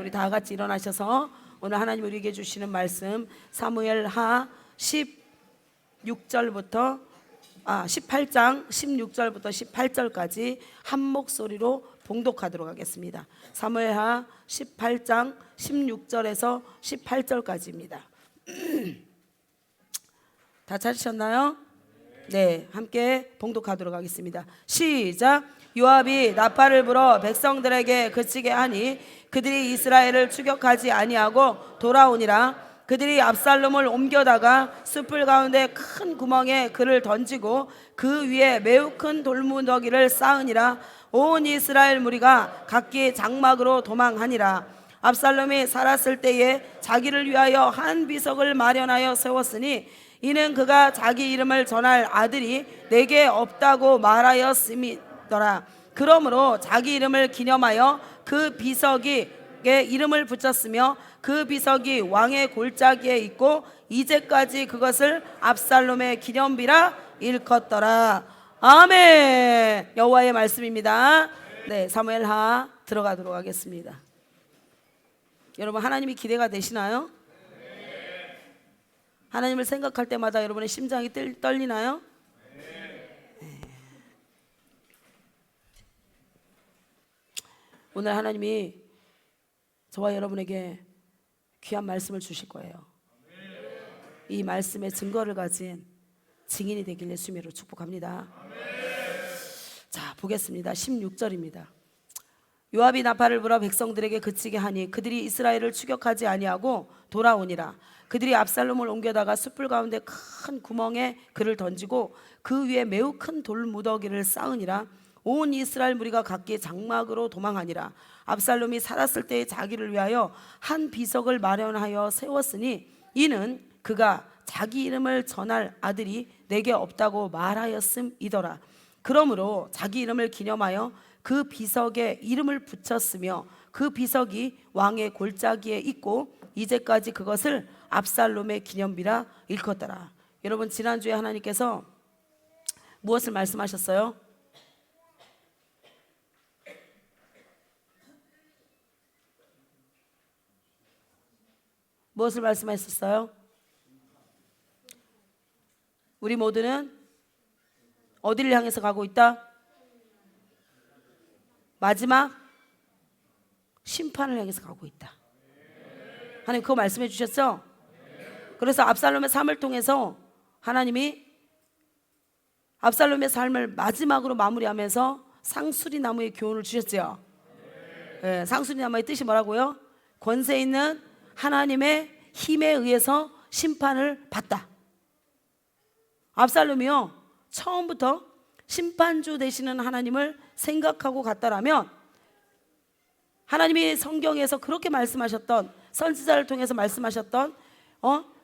우리 다 같이 일어나셔서 오늘 하나님 우리에게 주시는 말씀 사무엘하 18장 16절부터 18절까지 한 목소리로 봉독하도록 하겠습니다. 사무엘하 18장 16절에서 18절까지입니다. 다 찾으셨나요? 네, 함께 봉독하도록 하겠습니다. 시작. 요압이 나팔을 불어 백성들에게 그치게 하니 그들이 이스라엘을 추격하지 아니하고 돌아오니라. 그들이 압살롬을 옮겨다가 숯불 가운데 큰 구멍에 그를 던지고 그 위에 매우 큰 돌무더기를 쌓으니라. 온 이스라엘 무리가 각기 장막으로 도망하니라. 압살롬이 살았을 때에 자기를 위하여 한 비석을 마련하여 세웠으니 이는 그가 자기 이름을 전할 아들이 내게 없다고 말하였음이더라. 그러므로 자기 이름을 기념하여 그 비석에 이름을 붙였으며 그 비석이 왕의 골짜기에 있고 이제까지 그것을 압살롬의 기념비라 일컫더라. 아멘. 여호와의 말씀입니다. 네, 사무엘하 들어가도록 하겠습니다. 여러분, 하나님이 기대가 되시나요? 하나님을 생각할 때마다 여러분의 심장이 떨리나요? 네. 오늘 하나님이 저와 여러분에게 귀한 말씀을 주실 거예요. 이 말씀의 증거를 가진 증인이 되길 예수님의 이름으로 축복합니다. 자, 보겠습니다. 16절입니다. 요압이 나팔을 불어 백성들에게 그치게 하니 그들이 이스라엘을 추격하지 아니하고 돌아오니라. 그들이 압살롬을 옮겨다가 숯불 가운데 큰 구멍에 그를 던지고 그 위에 매우 큰 돌무더기를 쌓으니라. 온 이스라엘 무리가 각기 장막으로 도망하니라. 압살롬이 살았을 때에 자기를 위하여 한 비석을 마련하여 세웠으니 이는 그가 자기 이름을 전할 아들이 내게 없다고 말하였음이더라. 그러므로 자기 이름을 기념하여 그 비석에 이름을 붙였으며 그 비석이 왕의 골짜기에 있고 이제까지 그것을 압살롬의 기념비라 일컫더라. 여러분, 지난주에 하나님께서 무엇을 말씀하셨어요? 무엇을 말씀하셨어요? 우리 모두는 어디를 향해서 가고 있다? 마지막 심판을 향해서 가고 있다. 하나님 그거 말씀해 주셨죠? 그래서 압살롬의 삶을 통해서 하나님이 압살롬의 삶을 마지막으로 마무리하면서 상수리나무의 교훈을 주셨죠. 네, 상수리나무의 뜻이 뭐라고요? 권세 있는 하나님의 힘에 의해서 심판을 받다. 압살롬이요, 처음부터 심판주 되시는 하나님을 생각하고 갔다라면 하나님이 성경에서 그렇게 말씀하셨던, 선지자를 통해서 말씀하셨던,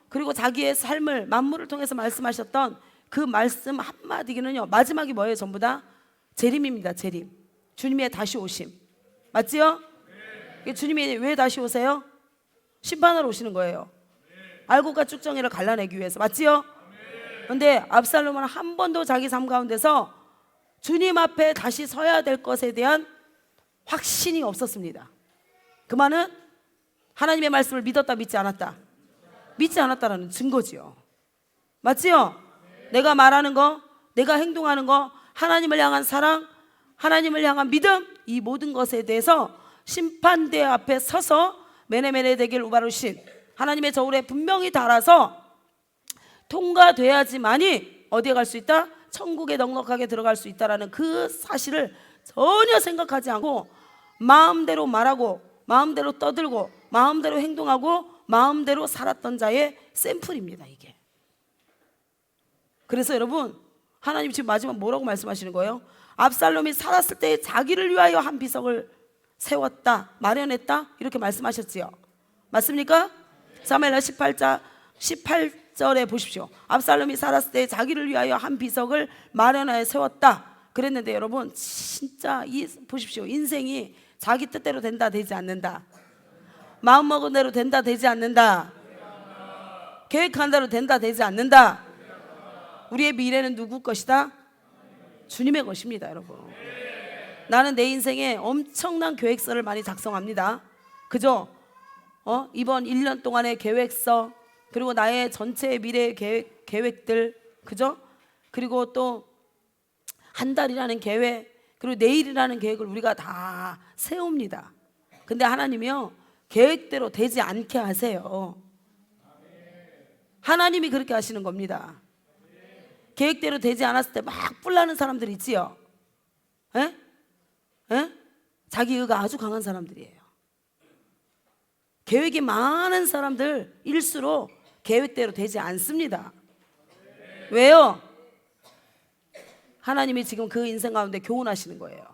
그리고 자기의 삶을 만물을 통해서 말씀하셨던 그 말씀 한마디는요, 마지막이 뭐예요? 전부 다 재림입니다. 재림. 주님의 다시 오심. 맞지요? 네. 주님이 왜 다시 오세요? 심판하러 오시는 거예요. 알곡과 쭉정이를 갈라내기 위해서. 맞지요? 그런데 압살롬은 한 번도 자기 삶 가운데서 주님 앞에 다시 서야 될 것에 대한 확신이 없었습니다. 그 말은 하나님의 말씀을 믿었다, 믿지 않았다? 믿지 않았다라는 증거지요. 맞지요? 내가 말하는 거, 내가 행동하는 거, 하나님을 향한 사랑, 하나님을 향한 믿음, 이 모든 것에 대해서 심판대 앞에 서서 메네메네 데길 우바루신 하나님의 저울에 분명히 달아서 통과돼야지만이 어디에 갈 수 있다? 천국에 넉넉하게 들어갈 수 있다라는 그 사실을 전혀 생각하지 않고 마음대로 말하고 마음대로 떠들고 마음대로 행동하고 마음대로 살았던 자의 샘플입니다, 이게. 그래서 여러분, 하나님 지금 마지막 뭐라고 말씀하시는 거예요? 압살롬이 살았을 때 자기를 위하여 한 비석을 세웠다, 마련했다, 이렇게 말씀하셨지요. 맞습니까? 사무엘하 18절에 보십시오. 압살롬이 살았을 때 자기를 위하여 한 비석을 마련하여 세웠다 그랬는데, 여러분 진짜 보십시오. 인생이 자기 뜻대로 된다, 되지 않는다. 마음먹은 대로 된다, 되지 않는다. 계획한 대로 된다, 되지 않는다. 우리의 미래는 누구 것이다? 주님의 것입니다, 여러분. 나는 내 인생에 엄청난 계획서를 많이 작성합니다. 그죠? 이번 1년 동안의 계획서, 그리고 나의 전체 미래 계획들, 그죠? 그리고 또 한 달이라는 계획, 그리고 내일이라는 계획을 우리가 다 세웁니다. 근데 하나님이요, 계획대로 되지 않게 하세요. 하나님이 그렇게 하시는 겁니다. 계획대로 되지 않았을 때 막 뿔나는 사람들 있지요? 에? 에? 자기 의가 아주 강한 사람들이에요. 계획이 많은 사람들일수록 계획대로 되지 않습니다. 왜요? 하나님이 지금 그 인생 가운데 교훈하시는 거예요.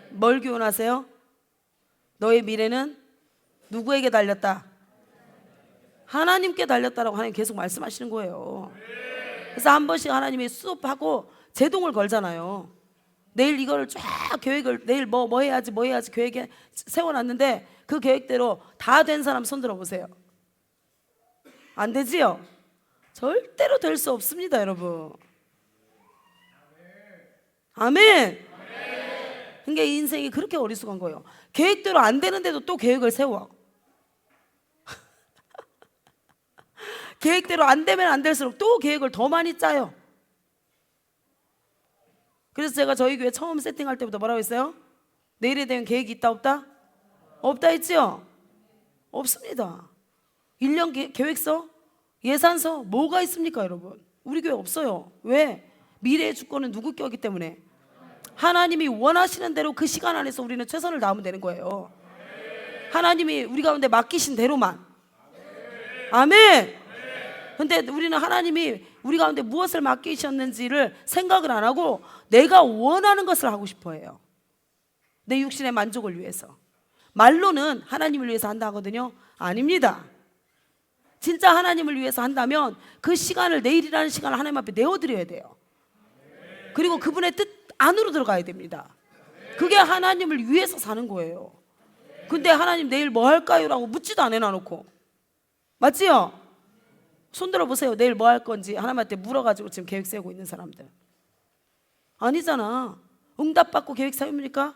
뭘 교훈하세요? 너의 미래는 누구에게 달렸다? 하나님께 달렸다라고 하나님 계속 말씀하시는 거예요. 그래서 한 번씩 하나님이 수업하고 제동을 걸잖아요. 내일 이거를 쫙 계획을, 내일 뭐 해야지 계획에 세워놨는데 그 계획대로 다 된 사람 손 들어보세요. 안 되지요? 절대로 될 수 없습니다, 여러분. 아멘. 그러니까 이 인생이 그렇게 어리숙한 거예요. 계획대로 안 되는데도 또 계획을 세워. 계획대로 안 되면 안 될수록 또 계획을 더 많이 짜요. 그래서 제가 저희 교회 처음 세팅할 때부터 뭐라고 했어요? 내일에 대한 계획이 있다 없다? 없다 했지요? 없습니다. 1년 계획서, 예산서 뭐가 있습니까, 여러분? 우리 교회 없어요. 왜? 미래의 주권은 누구 거기 때문에 하나님이 원하시는 대로 그 시간 안에서 우리는 최선을 다하면 되는 거예요. 하나님이 우리 가운데 맡기신 대로만. 아멘. 근데 우리는 하나님이 우리 가운데 무엇을 맡기셨는지를 생각을 안 하고 내가 원하는 것을 하고 싶어 해요. 내 육신의 만족을 위해서. 말로는 하나님을 위해서 한다 하거든요. 아닙니다. 진짜 하나님을 위해서 한다면 그 시간을, 내일이라는 시간을 하나님 앞에 내어드려야 돼요. 그리고 그분의 뜻 안으로 들어가야 됩니다. 그게 하나님을 위해서 사는 거예요. 근데 하나님 내일 뭐 할까요? 라고 묻지도 안 해놔놓고. 맞지요? 손 들어보세요. 내일 뭐 할 건지 하나님한테 물어가지고 지금 계획 세우고 있는 사람들. 아니잖아. 응답받고 계획 세웁니까?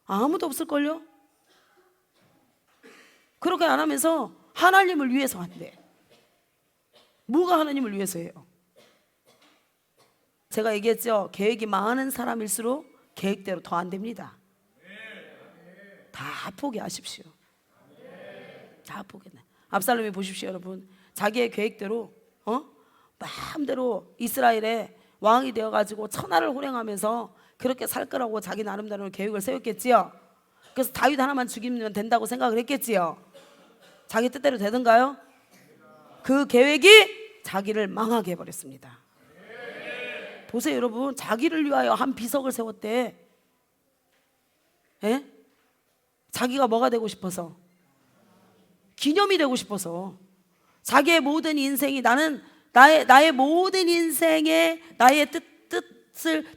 아무도 없을걸요? 그렇게 안 하면서 하나님을 위해서 한대. 뭐가 하나님을 위해서 해요? 제가 얘기했죠. 계획이 많은 사람일수록 계획대로 더 안 됩니다. 다 포기하십시오. 다 포기해. 압살롬이 보십시오, 여러분. 자기의 계획대로 마음대로 이스라엘의 왕이 되어가지고 천하를 호령하면서 그렇게 살 거라고 자기 나름대로 계획을 세웠겠지요. 그래서 다윗 하나만 죽이면 된다고 생각을 했겠지요. 자기 뜻대로 되던가요? 그 계획이 자기를 망하게 해버렸습니다. 보세요, 여러분. 자기를 위하여 한 비석을 세웠대. 에? 자기가 뭐가 되고 싶어서? 기념이 되고 싶어서. 자기의 모든 인생이, 나는 나의 모든 인생에 나의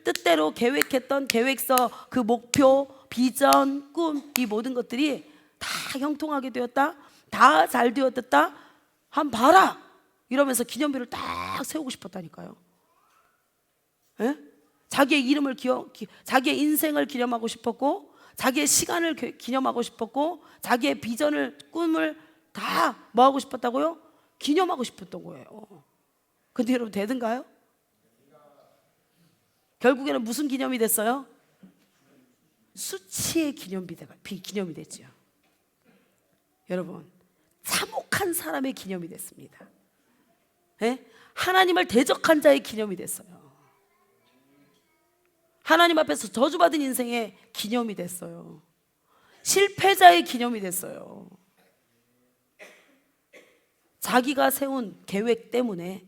뜻대로 계획했던 계획서, 그 목표, 비전, 꿈, 이 모든 것들이 다 형통하게 되었다, 다 잘 되었다, 한번 봐라 이러면서 기념비를 딱 세우고 싶었다니까요. 에? 자기의 이름을 자기의 인생을 기념하고 싶었고, 자기의 시간을 기념하고 싶었고, 자기의 비전을, 꿈을 다 뭐 하고 싶었다고요? 기념하고 싶었던 거예요. 근데 여러분 되든가요? 결국에는 무슨 기념이 됐어요? 수치의 기념이 됐죠. 여러분, 참혹한 사람의 기념이 됐습니다. 예? 하나님을 대적한 자의 기념이 됐어요. 하나님 앞에서 저주받은 인생의 기념이 됐어요. 실패자의 기념이 됐어요. 자기가 세운 계획 때문에,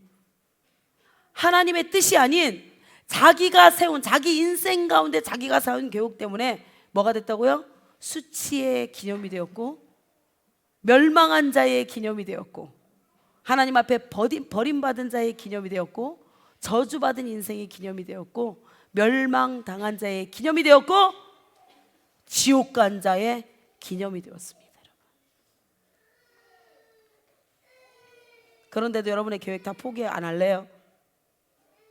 하나님의 뜻이 아닌 자기가 세운, 자기 인생 가운데 자기가 세운 계획 때문에 뭐가 됐다고요? 수치의 기념이 되었고, 멸망한 자의 기념이 되었고, 하나님 앞에 버림받은 자의 기념이 되었고, 저주받은 인생의 기념이 되었고, 멸망당한 자의 기념이 되었고, 지옥 간 자의 기념이 되었습니다. 그런데도 여러분의 계획 다 포기 안 할래요?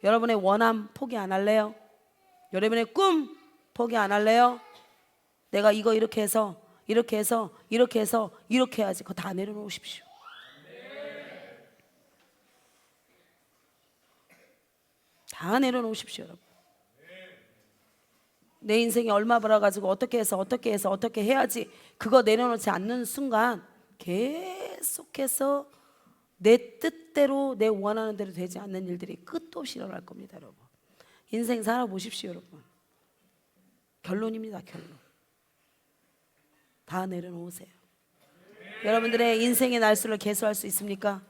여러분의 원함 포기 안 할래요? 여러분의 꿈 포기 안 할래요? 내가 이거 이렇게 해서 이렇게 해서 이렇게 해서 이렇게 해야지. 그거 다 내려놓으십시오. 다 내려놓으십시오, 여러분. 내 인생에 얼마 벌어가지고 어떻게 해서 어떻게 해야지, 그거 내려놓지 않는 순간 계속해서 내 뜻대로 내 원하는 대로 되지 않는 일들이 끝도 없이 일어날 겁니다, 여러분. 인생 살아보십시오, 여러분. 결론입니다, 결론. 다 내려놓으세요. 여러분들의 인생의 날수를 계수할 수 있습니까?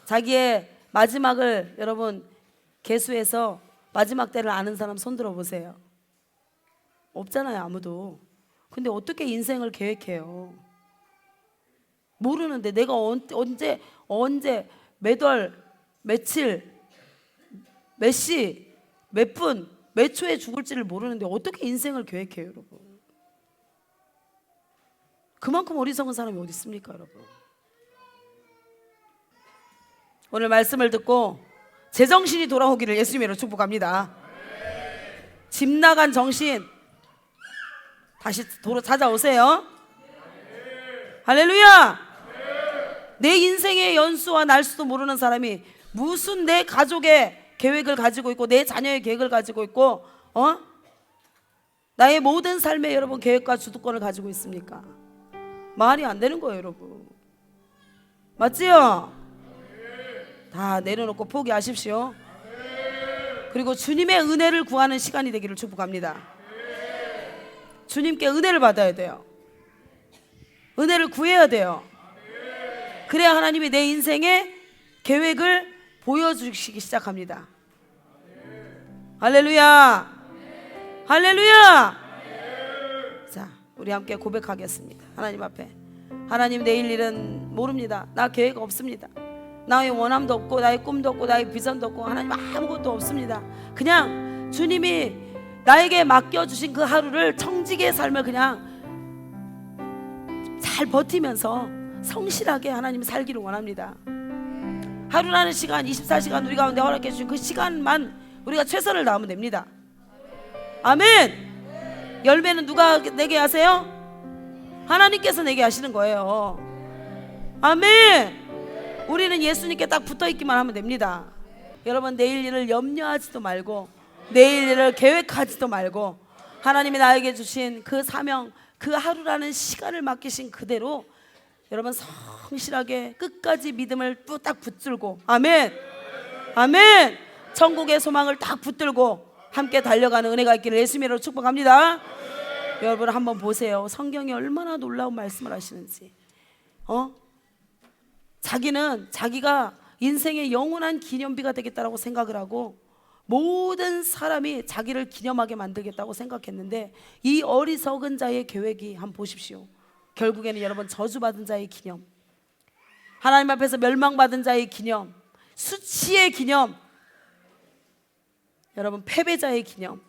자기의 마지막을 여러분 계수해서 마지막 때를 아는 사람 손 들어 보세요. 없잖아요, 아무도. 근데 어떻게 인생을 계획해요? 모르는데 내가 언제 몇 월, 며칠, 몇 시, 몇 분, 몇 초에 죽을지를 모르는데 어떻게 인생을 계획해요, 여러분? 그만큼 어리석은 사람이 어디 있습니까, 여러분? 오늘 말씀을 듣고 제정신이 돌아오기를 예수님으로 축복합니다. 집 나간 정신 다시 도로 찾아오세요. 할렐루야. 내 인생의 연수와 날수도 모르는 사람이 무슨 내 가족의 계획을 가지고 있고 내 자녀의 계획을 가지고 있고 나의 모든 삶의 여러분 계획과 주도권을 가지고 있습니까? 말이 안 되는 거예요, 여러분. 맞지요? 다 내려놓고 포기하십시오. 그리고 주님의 은혜를 구하는 시간이 되기를 축복합니다. 주님께 은혜를 받아야 돼요. 은혜를 구해야 돼요. 그래야 하나님이 내 인생의 계획을 보여주시기 시작합니다. 할렐루야. 할렐루야. 자, 우리 함께 고백하겠습니다. 하나님 앞에. 하나님, 내일 일은 모릅니다. 나 계획 없습니다. 나의 원함도 없고 나의 꿈도 없고 나의 비전도 없고 하나님 아무것도 없습니다. 그냥 주님이 나에게 맡겨주신 그 하루를 청지기의 삶을 그냥 잘 버티면서 성실하게 하나님 살기를 원합니다. 하루라는 시간, 24시간 우리 가운데 허락해 주신 그 시간만 우리가 최선을 다하면 됩니다. 아멘. 열매는 누가 내게 하세요? 하나님께서 내게 하시는 거예요. 아멘. 우리는 예수님께 딱 붙어있기만 하면 됩니다. 여러분, 내일 일을 염려하지도 말고 내일 일을 계획하지도 말고 하나님이 나에게 주신 그 사명, 그 하루라는 시간을 맡기신 그대로 여러분 성실하게 끝까지 믿음을 딱 붙들고 아멘. 아멘. 천국의 소망을 딱 붙들고 함께 달려가는 은혜가 있기를 예수님으로 축복합니다. 여러분 한번 보세요. 성경이 얼마나 놀라운 말씀을 하시는지. 자기는 자기가 인생의 영원한 기념비가 되겠다라고 생각을 하고 모든 사람이 자기를 기념하게 만들겠다고 생각했는데 이 어리석은 자의 계획이 한번 보십시오. 결국에는 여러분 저주받은 자의 기념, 하나님 앞에서 멸망받은 자의 기념, 수치의 기념, 여러분 패배자의 기념,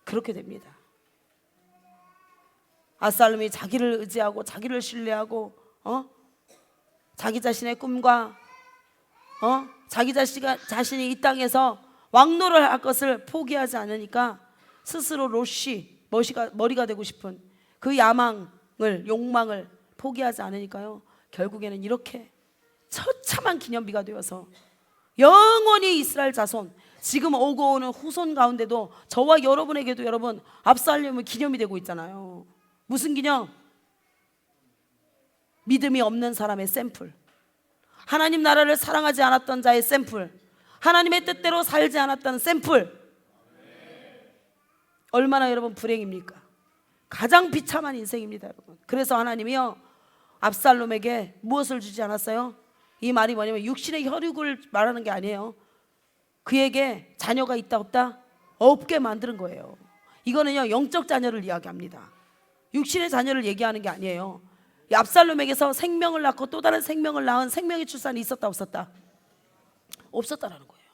그렇게 됩니다. 압살롬이 자기를 의지하고 자기를 신뢰하고 자기 자신의 꿈과 자기 자신이 이 땅에서 왕노를 할 것을 포기하지 않으니까 스스로 로시 머리가 되고 싶은 그 야망을 욕망을 포기하지 않으니까요, 결국에는 이렇게 처참한 기념비가 되어서 영원히 이스라엘 자손, 지금 오고 오는 후손 가운데도 저와 여러분에게도 여러분 압살롬은 기념이 되고 있잖아요. 무슨 기념? 믿음이 없는 사람의 샘플, 하나님 나라를 사랑하지 않았던 자의 샘플, 하나님의 뜻대로 살지 않았던 샘플. 얼마나 여러분 불행입니까? 가장 비참한 인생입니다, 여러분. 그래서 하나님이요 압살롬에게 무엇을 주지 않았어요? 이 말이 뭐냐면 육신의 혈육을 말하는 게 아니에요. 그에게 자녀가 있다 없다? 없게 만드는 거예요. 이거는요 영적 자녀를 이야기합니다. 육신의 자녀를 얘기하는 게 아니에요. 압살롬에게서 생명을 낳고 또 다른 생명을 낳은 생명의 출산이 있었다 없었다? 없었다라는 거예요.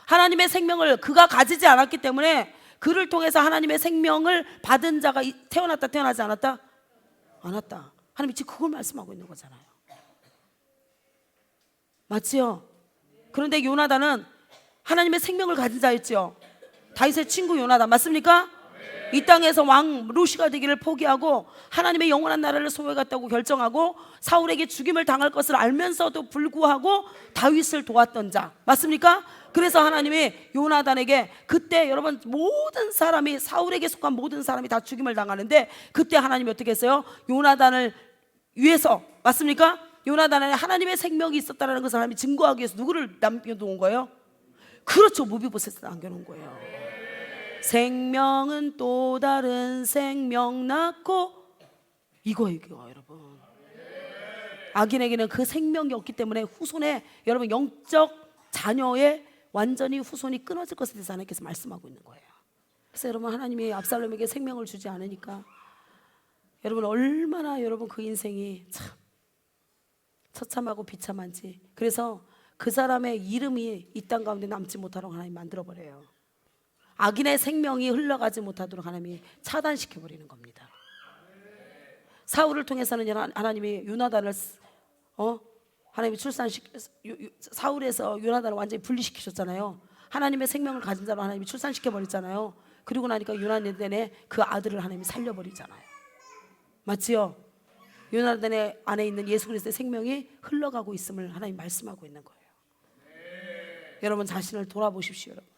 하나님의 생명을 그가 가지지 않았기 때문에 그를 통해서 하나님의 생명을 받은 자가 태어났다 태어나지 않았다? 않았다. 하나님이 지금 그걸 말씀하고 있는 거잖아요. 맞지요? 그런데 요나단은 하나님의 생명을 가진 자였죠. 다윗의 친구 요나단 맞습니까? 이 땅에서 왕 루시가 되기를 포기하고 하나님의 영원한 나라를 소유하겠다고 결정하고 사울에게 죽임을 당할 것을 알면서도 불구하고 다윗을 도왔던 자, 맞습니까? 그래서 하나님이 요나단에게, 그때 여러분 모든 사람이, 사울에게 속한 모든 사람이 다 죽임을 당하는데 그때 하나님이 어떻게 했어요? 요나단을 위해서, 맞습니까? 요나단에 하나님의 생명이 있었다는 것을 하나님이 증거하기 위해서 누구를 남겨놓은 거예요? 그렇죠, 무비보셋을 남겨놓은 거예요. 생명은 또 다른 생명 낳고, 이거예요 여러분. 악인에게는 그 생명이 없기 때문에 후손의, 여러분 영적 자녀의 완전히 후손이 끊어질 것에 대해서 하나님께서 말씀하고 있는 거예요. 그래서 여러분, 하나님이 압살롬에게 생명을 주지 않으니까 여러분 얼마나 여러분 그 인생이 참 처참하고 비참한지. 그래서 그 사람의 이름이 이 땅 가운데 남지 못하도록 하나님 만들어버려요. 악인의 생명이 흘러가지 못하도록 하나님이 차단시켜버리는 겁니다. 사울을 통해서는 하나님이 요나단을 하나님이 사울에서 요나단을 완전히 분리시키셨잖아요. 하나님의 생명을 가진 자로 하나님이 출산시켜버렸잖아요. 그리고 나니까 요나단의 그 아들을 하나님이 살려버리잖아요. 맞지요? 요나단의 안에 있는 예수 그리스도의 생명이 흘러가고 있음을 하나님 말씀하고 있는 거예요. 여러분 자신을 돌아보십시오. 여러분,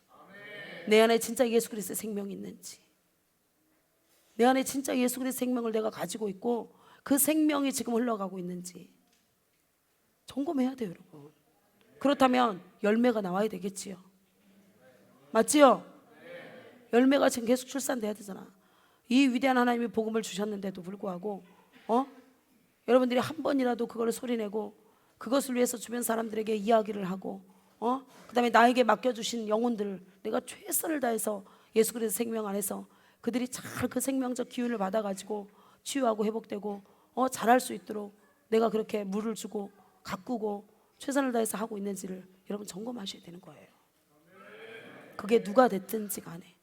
내 안에 진짜 예수 그리스도의 생명이 있는지, 내 안에 진짜 예수 그리스도의 생명을 내가 가지고 있고 그 생명이 지금 흘러가고 있는지 점검해야 돼요. 여러분, 그렇다면 열매가 나와야 되겠지요. 맞지요? 열매가 지금 계속 출산돼야 되잖아. 이 위대한 하나님이 복음을 주셨는데도 불구하고 여러분들이 한 번이라도 그걸 소리내고 그것을 위해서 주변 사람들에게 이야기를 하고 그 다음에 나에게 맡겨주신 영혼들, 내가 최선을 다해서 예수 그리스도 생명 안에서 그들이 잘 그 생명적 기운을 받아가지고 치유하고 회복되고 잘할 수 있도록 내가 그렇게 물을 주고 가꾸고 최선을 다해서 하고 있는지를 여러분 점검하셔야 되는 거예요. 그게 누가 됐든지 간에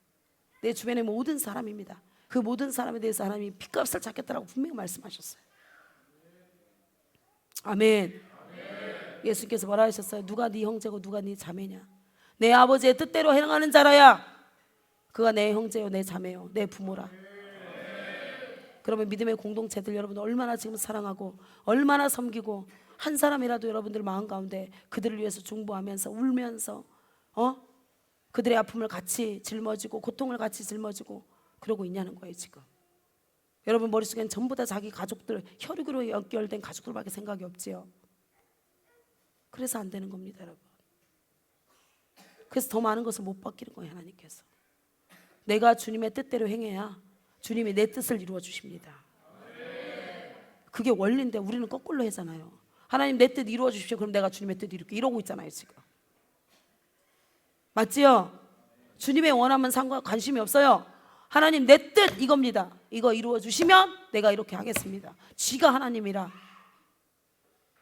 내 주변의 모든 사람입니다. 그 모든 사람에 대해서 하나님이 핏값을 찾겠다라고 분명히 말씀하셨어요. 아멘. 예수님께서 뭐라 하셨어요? 누가 네 형제고 누가 네 자매냐? 내 아버지의 뜻대로 행하는 자라야 그가 내 형제요 내 자매요 내 부모라. 그러면 믿음의 공동체들 여러분 얼마나 지금 사랑하고 얼마나 섬기고, 한 사람이라도 여러분들 마음 가운데 그들을 위해서 중보하면서 울면서 그들의 아픔을 같이 짊어지고 고통을 같이 짊어지고 그러고 있냐는 거예요. 지금 여러분 머릿속엔 전부 다 자기 가족들, 혈육으로 연결된 가족들밖에 생각이 없지요. 그래서 안 되는 겁니다, 여러분. 그래서 더 많은 것을 못 받기는 거예요. 하나님께서 내가 주님의 뜻대로 행해야 주님이 내 뜻을 이루어 주십니다. 그게 원리인데 우리는 거꾸로 하잖아요. 하나님 내 뜻 이루어 주십시오. 그럼 내가 주님의 뜻 이룰게, 이러고 있잖아요 지금. 맞지요? 주님의 원하면 관심이 없어요. 하나님 내 뜻 이겁니다. 이거 이루어 주시면 내가 이렇게 하겠습니다. 지가 하나님이라.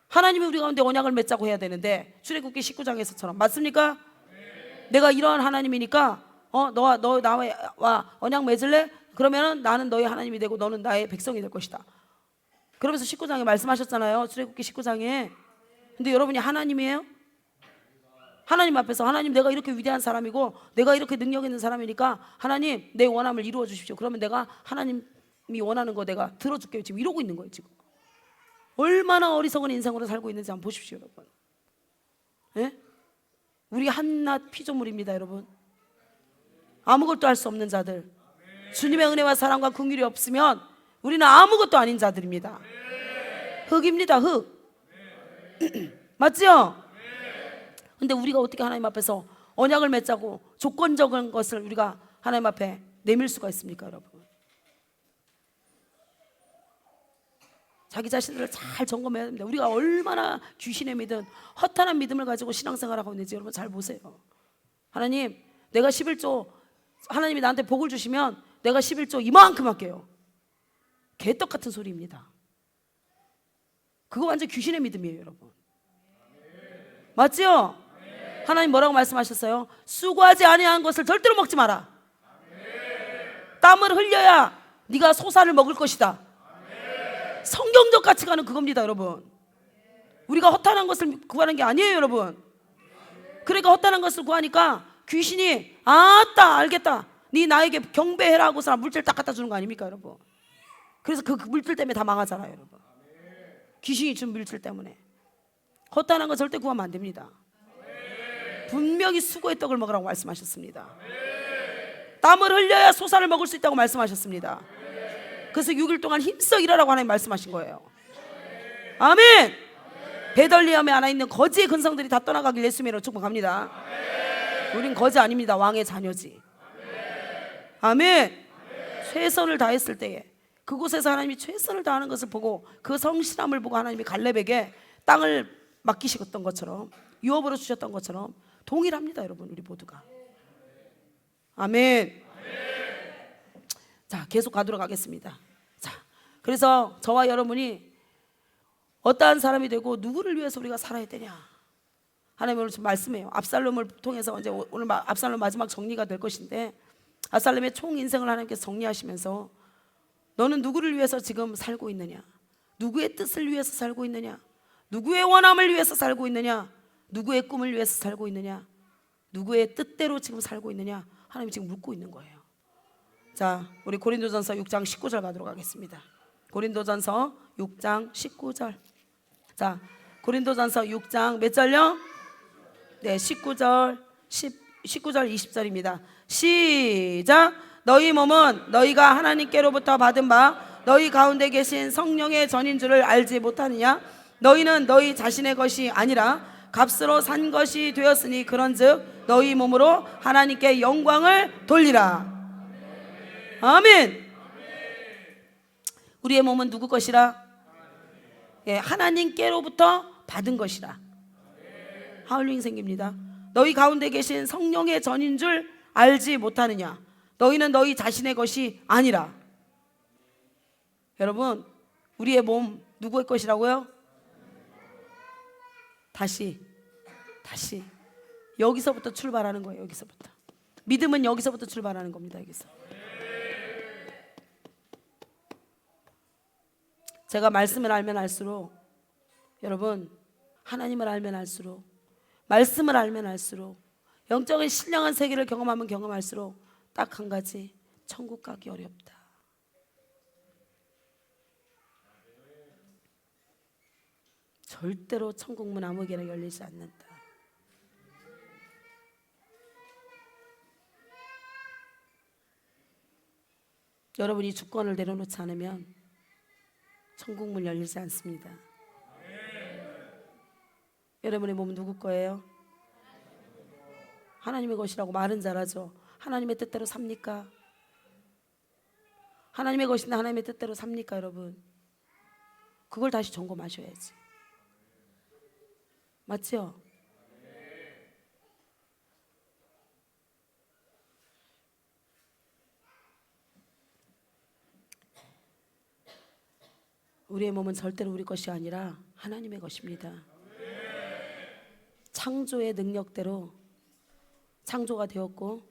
하나님이 우리 가운데 언약을 맺자고 해야 되는데 출애굽기 19장에서처럼, 맞습니까? 내가 이러한 하나님이니까 너 나와 언약 맺을래? 그러면 나는 너의 하나님이 되고 너는 나의 백성이 될 것이다. 그러면서 19장에 말씀하셨잖아요. 출애굽기 19장에. 근데 여러분이 하나님이에요? 하나님 앞에서 하나님 내가 이렇게 위대한 사람이고 내가 이렇게 능력 있는 사람이니까 하나님 내 원함을 이루어 주십시오. 그러면 내가 하나님이 원하는 거 내가 들어줄게요. 지금 이러고 있는 거예요. 지금 얼마나 어리석은 인생으로 살고 있는지 한번 보십시오. 여러분, 예? 우리 한낱 피조물입니다. 여러분, 아무것도 할 수 없는 자들, 주님의 은혜와 사랑과 긍휼이 없으면 우리는 아무것도 아닌 자들입니다. 흙입니다. 흙. 맞죠? 근데 우리가 어떻게 하나님 앞에서 언약을 맺자고 조건적인 것을 우리가 하나님 앞에 내밀 수가 있습니까? 여러분, 자기 자신들을 잘 점검해야 됩니다. 우리가 얼마나 귀신의 믿음, 허탄한 믿음을 가지고 신앙생활하고 있는지 여러분 잘 보세요. 하나님 내가 11조, 하나님이 나한테 복을 주시면 내가 11조 이만큼 할게요. 개떡 같은 소리입니다. 그거 완전 귀신의 믿음이에요. 여러분, 맞죠? 하나님 뭐라고 말씀하셨어요? 수고하지 아니한 것을 절대로 먹지 마라. 땀을 흘려야 네가 소사를 먹을 것이다. 성경적 가치관은 그겁니다. 여러분, 우리가 허탄한 것을 구하는 게 아니에요. 여러분, 그러니까 허탄한 것을 구하니까 귀신이 아따 알겠다, 네 나에게 경배해라 하고서 물질 딱 갖다 주는 거 아닙니까 여러분? 그래서 그 물질 때문에 다 망하잖아요 여러분. 귀신이 준 물질 때문에. 헛단한 거 절대 구하면 안 됩니다. 분명히 수고의 떡을 먹으라고 말씀하셨습니다. 땀을 흘려야 소사를 먹을 수 있다고 말씀하셨습니다. 그래서 6일 동안 힘써 일하라고 하나님 말씀하신 거예요. 아멘. 베들레헴에 하나 있는 거지의 근성들이 다 떠나가길 예수님으로 축복합니다. 우린 거지 아닙니다. 왕의 자녀지. 아멘. 최선을 다했을 때에 그곳에서 하나님이 최선을 다하는 것을 보고 그 성실함을 보고 하나님이 갈렙에게 땅을 맡기셨던 것처럼 유업으로 주셨던 것처럼 동일합니다 여러분. 우리 모두가. 아멘. 자, 계속 가도록 하겠습니다. 자, 그래서 저와 여러분이 어떠한 사람이 되고 누구를 위해서 우리가 살아야 되냐, 하나님 오늘 좀 말씀해요. 압살롬을 통해서 이제 오늘 압살롬 마지막 정리가 될 것인데, 압살롬의 총 인생을 하나님께서 정리하시면서 너는 누구를 위해서 지금 살고 있느냐, 누구의 뜻을 위해서 살고 있느냐, 누구의 원함을 위해서 살고 있느냐, 누구의 꿈을 위해서 살고 있느냐, 누구의 뜻대로 지금 살고 있느냐, 하나님이 지금 묻고 있는 거예요. 자, 우리 고린도전서 6장 19절 가도록 하겠습니다. 고린도전서 6장 19절. 자, 고린도전서 6장 몇 절요? 네, 19절 20절입니다. 시작. 너희 몸은 너희가 하나님께로부터 받은 바 너희 가운데 계신 성령의 전인 줄을 알지 못하느냐? 너희는 너희 자신의 것이 아니라 값으로 산 것이 되었으니 그런즉 너희 몸으로 하나님께 영광을 돌리라. 아멘. 우리의 몸은 누구 것이라? 예, 하나님께로부터 받은 것이라. 하울링 생깁니다. 너희 가운데 계신 성령의 전인 줄 알지 못하느냐? 너희는 너희 자신의 것이 아니라. 여러분, 우리의 몸 누구의 것이라고요? 다시 여기서부터 출발하는 거예요. 여기서부터. 믿음은 여기서부터 출발하는 겁니다. 여기서. 제가 말씀을 알면 알수록, 여러분, 하나님을 알면 알수록, 말씀을 알면 알수록, 영적인 신령한 세계를 경험하면 경험할수록 딱 한 가지, 천국 가기 어렵다. 절대로 천국 문 아무에게나 열리지 않는다. 여러분이 주권을 내려놓지 않으면 천국 문 열리지 않습니다. 여러분의 몸은 누구 거예요? 하나님의 것이라고 말은 잘하죠. 하나님의 뜻대로 삽니까? 하나님의 것인데 하나님의 뜻대로 삽니까 여러분? 그걸 다시 점검하셔야지. 맞죠? 우리의 몸은 절대로 우리 것이 아니라 하나님의 것입니다. 창조의 능력대로 창조가 되었고,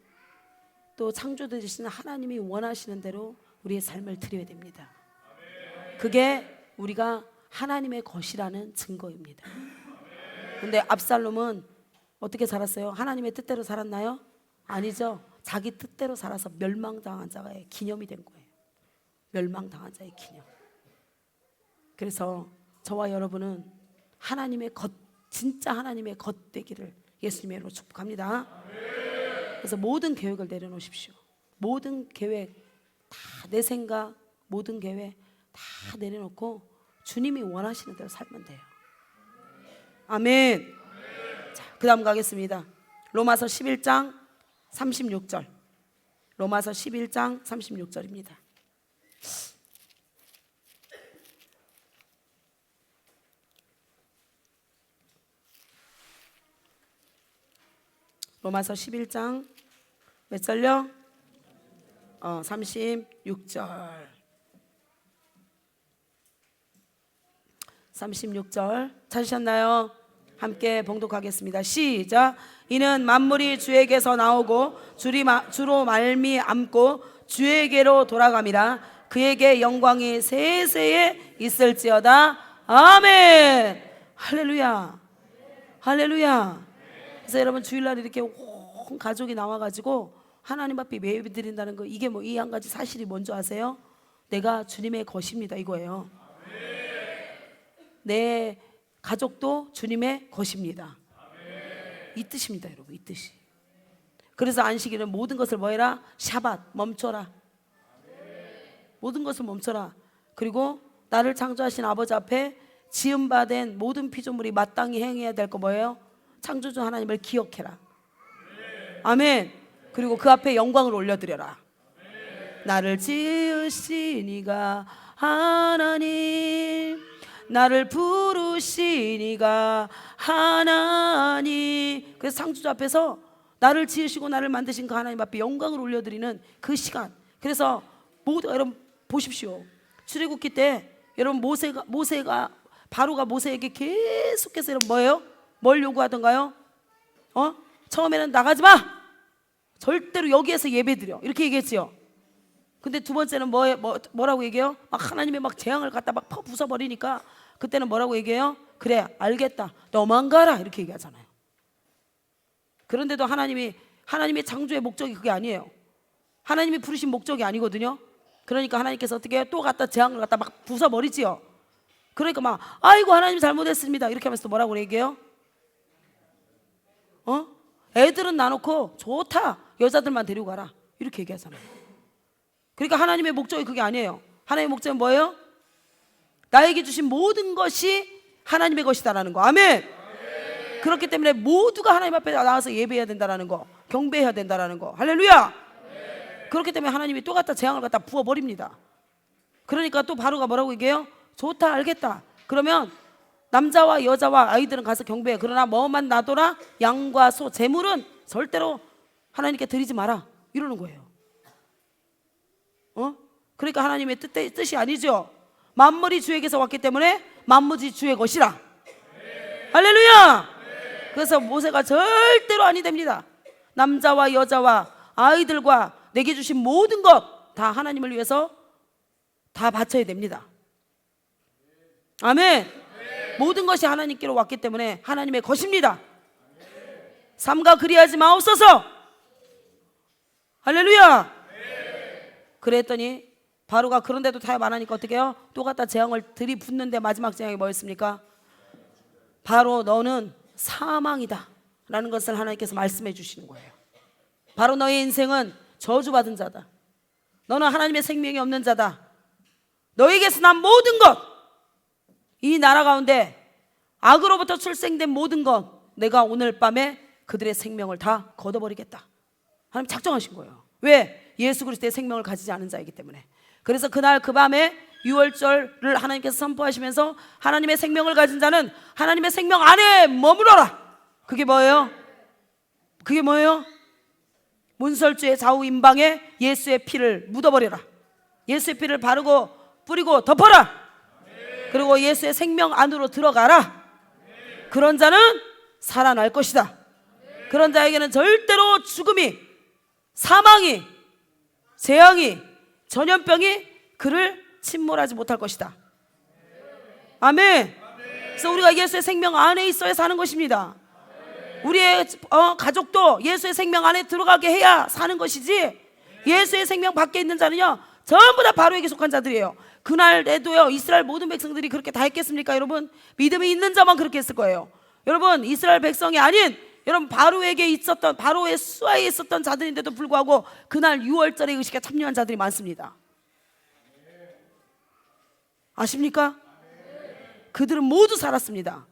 또 창조되시는 하나님이 원하시는 대로 우리의 삶을 드려야 됩니다. 그게 우리가 하나님의 것이라는 증거입니다. 근데 압살롬은 어떻게 살았어요? 하나님의 뜻대로 살았나요? 아니죠. 자기 뜻대로 살아서 멸망당한 자의 기념이 된 거예요. 멸망당한 자의 기념. 그래서 저와 여러분은 하나님의 것, 진짜 하나님의 것 되기를 예수님의 이름으로 축복합니다. 그래서 모든 계획을 내려놓으십시오. 모든 계획 다, 내 생각, 모든 계획 다 내려놓고 주님이 원하시는 대로 살면 돼요. 아멘. 자, 그 다음 가겠습니다. 로마서 11장 36절. 로마서 11장 36절입니다. 로마서 11장 몇 절요? 36절. 36절 찾으셨나요? 함께 봉독하겠습니다. 시작. 이는 만물이 주에게서 나오고 주로 말미암고 주에게로 돌아감이라. 그에게 영광이 세세에 있을지어다. 아멘. 할렐루야. 할렐루야. 그래서 여러분 주일날 이렇게 온 가족이 나와가지고 하나님 앞에 예배 드린다는 거, 이게 뭐 이 한 가지 사실이 뭔지 아세요? 내가 주님의 것입니다, 이거예요. 내 가족도 주님의 것입니다. 이 뜻입니다, 여러분. 이 뜻이. 그래서 안식일은 모든 것을 뭐 해라? 샤밧, 멈춰라. 모든 것을 멈춰라. 그리고 나를 창조하신 아버지 앞에 지음받은 모든 피조물이 마땅히 행해야 될 거 뭐예요? 창조주 하나님을 기억해라. 아멘. 그리고 그 앞에 영광을 올려드려라. 나를 지으신 이가 하나님, 나를 부르신 이가 하나님. 그래서 창조주 앞에서 나를 지으시고 나를 만드신 그 하나님 앞에 영광을 올려드리는 그 시간. 그래서 여러분 보십시오. 출애굽기 때 여러분 모세가 바로가 모세에게 계속해서 여러분 뭐예요? 뭘 요구하던가요? 처음에는 나가지 마. 절대로 여기에서 예배드려. 이렇게 얘기했지요. 근데 두 번째는 뭐라고 얘기해요? 막 하나님의 막 재앙을 갖다 막 부숴버리니까 그때는 뭐라고 얘기해요? 그래, 알겠다. 너만 가라. 이렇게 얘기하잖아요. 그런데도 하나님의 창조의 목적이 그게 아니에요. 하나님이 부르신 목적이 아니거든요. 그러니까 하나님께서 어떻게 해요? 또 갖다 재앙을 갖다 막 부숴버리지요. 그러니까 막 아이고 하나님 잘못했습니다. 이렇게 하면서 또 뭐라고 얘기해요? 애들은 놔놓고 좋다. 여자들만 데리고 가라. 이렇게 얘기하잖아요. 그러니까 하나님의 목적이 그게 아니에요. 하나님의 목적은 뭐예요? 나에게 주신 모든 것이 하나님의 것이다라는 거. 아멘. 그렇기 때문에 모두가 하나님 앞에 나와서 예배해야 된다라는 거, 경배해야 된다라는 거. 할렐루야. 그렇기 때문에 하나님이 또 갖다 재앙을 갖다 부어버립니다. 그러니까 또 바로가 뭐라고 얘기해요? 좋다, 알겠다. 그러면 남자와 여자와 아이들은 가서 경배해. 그러나 뭐만 놔둬라? 양과 소, 재물은 절대로 하나님께 드리지 마라. 이러는 거예요. 그러니까 하나님의 뜻이 아니죠. 만물이 주에게서 왔기 때문에 만물이 주의 것이라. 할렐루야. 그래서 모세가 절대로 아니 됩니다. 남자와 여자와 아이들과 내게 주신 모든 것 다 하나님을 위해서 다 바쳐야 됩니다. 아멘. 모든 것이 하나님께로 왔기 때문에 하나님의 것입니다. 삼가 그리하지 마옵소서. 할렐루야. 그랬더니 바로가 그런데도 타협 안 하니까 어떻게 해요? 또 갖다 재앙을 들이붓는데 마지막 재앙이 뭐였습니까? 바로 너는 사망이다 라는 것을 하나님께서 말씀해 주시는 거예요. 바로 너의 인생은 저주받은 자다. 너는 하나님의 생명이 없는 자다. 너에게서 난 모든 것, 이 나라 가운데 악으로부터 출생된 모든 것, 내가 오늘 밤에 그들의 생명을 다 걷어버리겠다. 하나님 작정하신 거예요. 왜? 예수 그리스도의 생명을 가지지 않은 자이기 때문에. 그래서 그날 그 밤에 유월절을 하나님께서 선포하시면서 하나님의 생명을 가진 자는 하나님의 생명 안에 머물러라. 그게 뭐예요? 그게 뭐예요? 문설주의 좌우 임방에 예수의 피를 묻어버려라. 예수의 피를 바르고 뿌리고 덮어라. 그리고 예수의 생명 안으로 들어가라. 그런 자는 살아날 것이다. 그런 자에게는 절대로 죽음이, 사망이, 재앙이, 전염병이 그를 침몰하지 못할 것이다. 아멘. 그래서 우리가 예수의 생명 안에 있어야 사는 것입니다. 우리의 가족도 예수의 생명 안에 들어가게 해야 사는 것이지, 예수의 생명 밖에 있는 자는요 전부 다 바로에게 속한 자들이에요. 그날에도요 이스라엘 모든 백성들이 그렇게 다 했겠습니까? 여러분, 믿음이 있는 자만 그렇게 했을 거예요. 여러분, 이스라엘 백성이 아닌 여러분 바로에게 있었던, 바로의 수하에 있었던 자들인데도 불구하고 그날 유월절의 의식에 참여한 자들이 많습니다. 아십니까? 그들은 모두 살았습니다.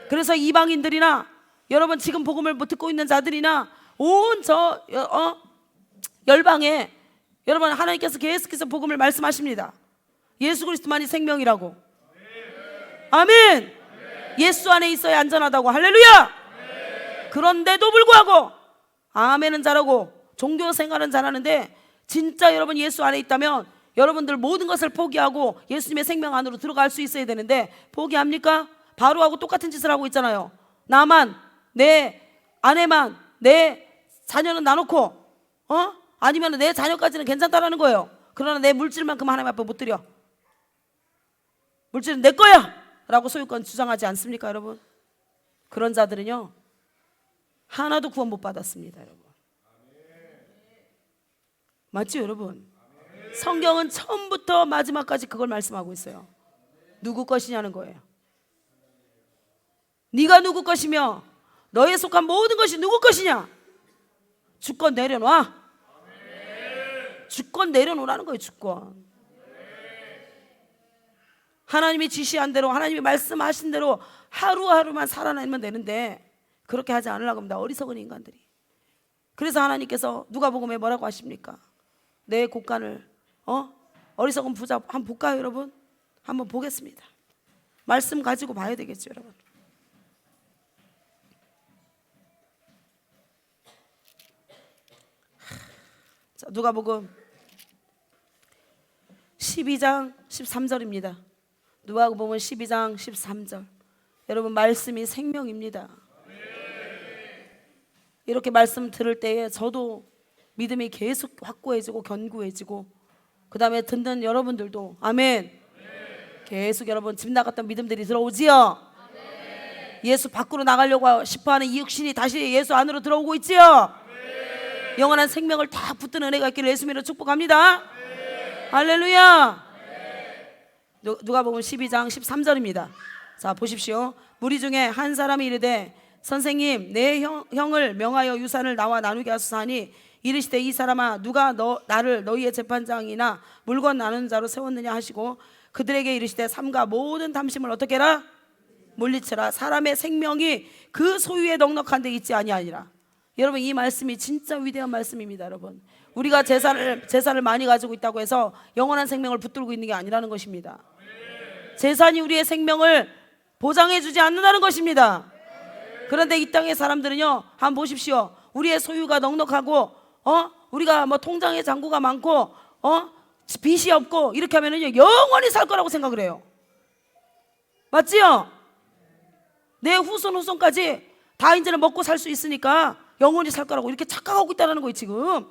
그래서 이방인들이나 여러분 지금 복음을 듣고 있는 자들이나 온 열방에 여러분 하나님께서 계속해서 복음을 말씀하십니다. 예수 그리스도만이 생명이라고. 아멘. 예수 안에 있어야 안전하다고. 할렐루야. 그런데도 불구하고 아멘은 잘하고 종교 생활은 잘하는데 진짜 여러분 예수 안에 있다면 여러분들 모든 것을 포기하고 예수님의 생명 안으로 들어갈 수 있어야 되는데 포기합니까? 바로하고 똑같은 짓을 하고 있잖아요. 나만, 내 아내만, 내 자녀는 놔놓고 아니면 내 자녀까지는 괜찮다라는 거예요. 그러나 내 물질만큼 하나님 앞에 못 드려. 물질은 내 거야 라고 소유권 주장하지 않습니까 여러분? 그런 자들은요 하나도 구원 못 받았습니다 여러분. 맞죠 여러분? 성경은 처음부터 마지막까지 그걸 말씀하고 있어요. 누구 것이냐는 거예요. 네가 누구 것이며 너에 속한 모든 것이 누구 것이냐? 주권 내려놔. 주권 내려놓으라는 거예요. 주권. 하나님이 지시한 대로, 하나님이 말씀하신 대로 하루하루만 살아내면 되는데 그렇게 하지 않으려고 합니다. 어리석은 인간들이. 그래서 하나님께서 누가복음에 뭐라고 하십니까? 내 곳간을 어리석은 부자 한번 볼까요 여러분? 한번 보겠습니다. 말씀 가지고 봐야 되겠죠 여러분. 자, 누가복음 12장 13절입니다. 누가복음 12장 13절. 여러분 말씀이 생명입니다. 이렇게 말씀 들을 때에 저도 믿음이 계속 확고해지고 견고해지고 그 다음에 듣는 여러분들도 아멘. 계속 여러분 집 나갔던 믿음들이 들어오지요. 예수 밖으로 나가려고 싶어하는 이 육신이 다시 예수 안으로 들어오고 있지요. 영원한 생명을 다 붙든 은혜가 있기를 예수님으로 축복합니다. 할렐루야. 누가복음 12장 13절입니다. 자 보십시오. 무리 중에 한 사람이 이르되 선생님 내 형을 명하여 유산을 나와 나누게 하소서 하니 이르시되 이 사람아 누가 나를 너희의 재판장이나 물건 나누는 자로 세웠느냐 하시고 그들에게 이르시되 삼가 모든 탐심을 어떻게 해라? 물리쳐라. 사람의 생명이 그 소유에 넉넉한 데 있지 아니하니라. 여러분 이 말씀이 진짜 위대한 말씀입니다. 여러분 우리가 재산을 많이 가지고 있다고 해서 영원한 생명을 붙들고 있는 게 아니라는 것입니다. 재산이 우리의 생명을 보장해 주지 않는다는 것입니다. 그런데 이 땅의 사람들은요 한번 보십시오. 우리의 소유가 넉넉하고 우리가 뭐 통장에 잔고가 많고 빚이 없고 이렇게 하면은요 영원히 살 거라고 생각을 해요. 맞지요? 내 후손까지 다 이제는 먹고 살 수 있으니까 영원히 살 거라고 이렇게 착각하고 있다는 거예요 지금.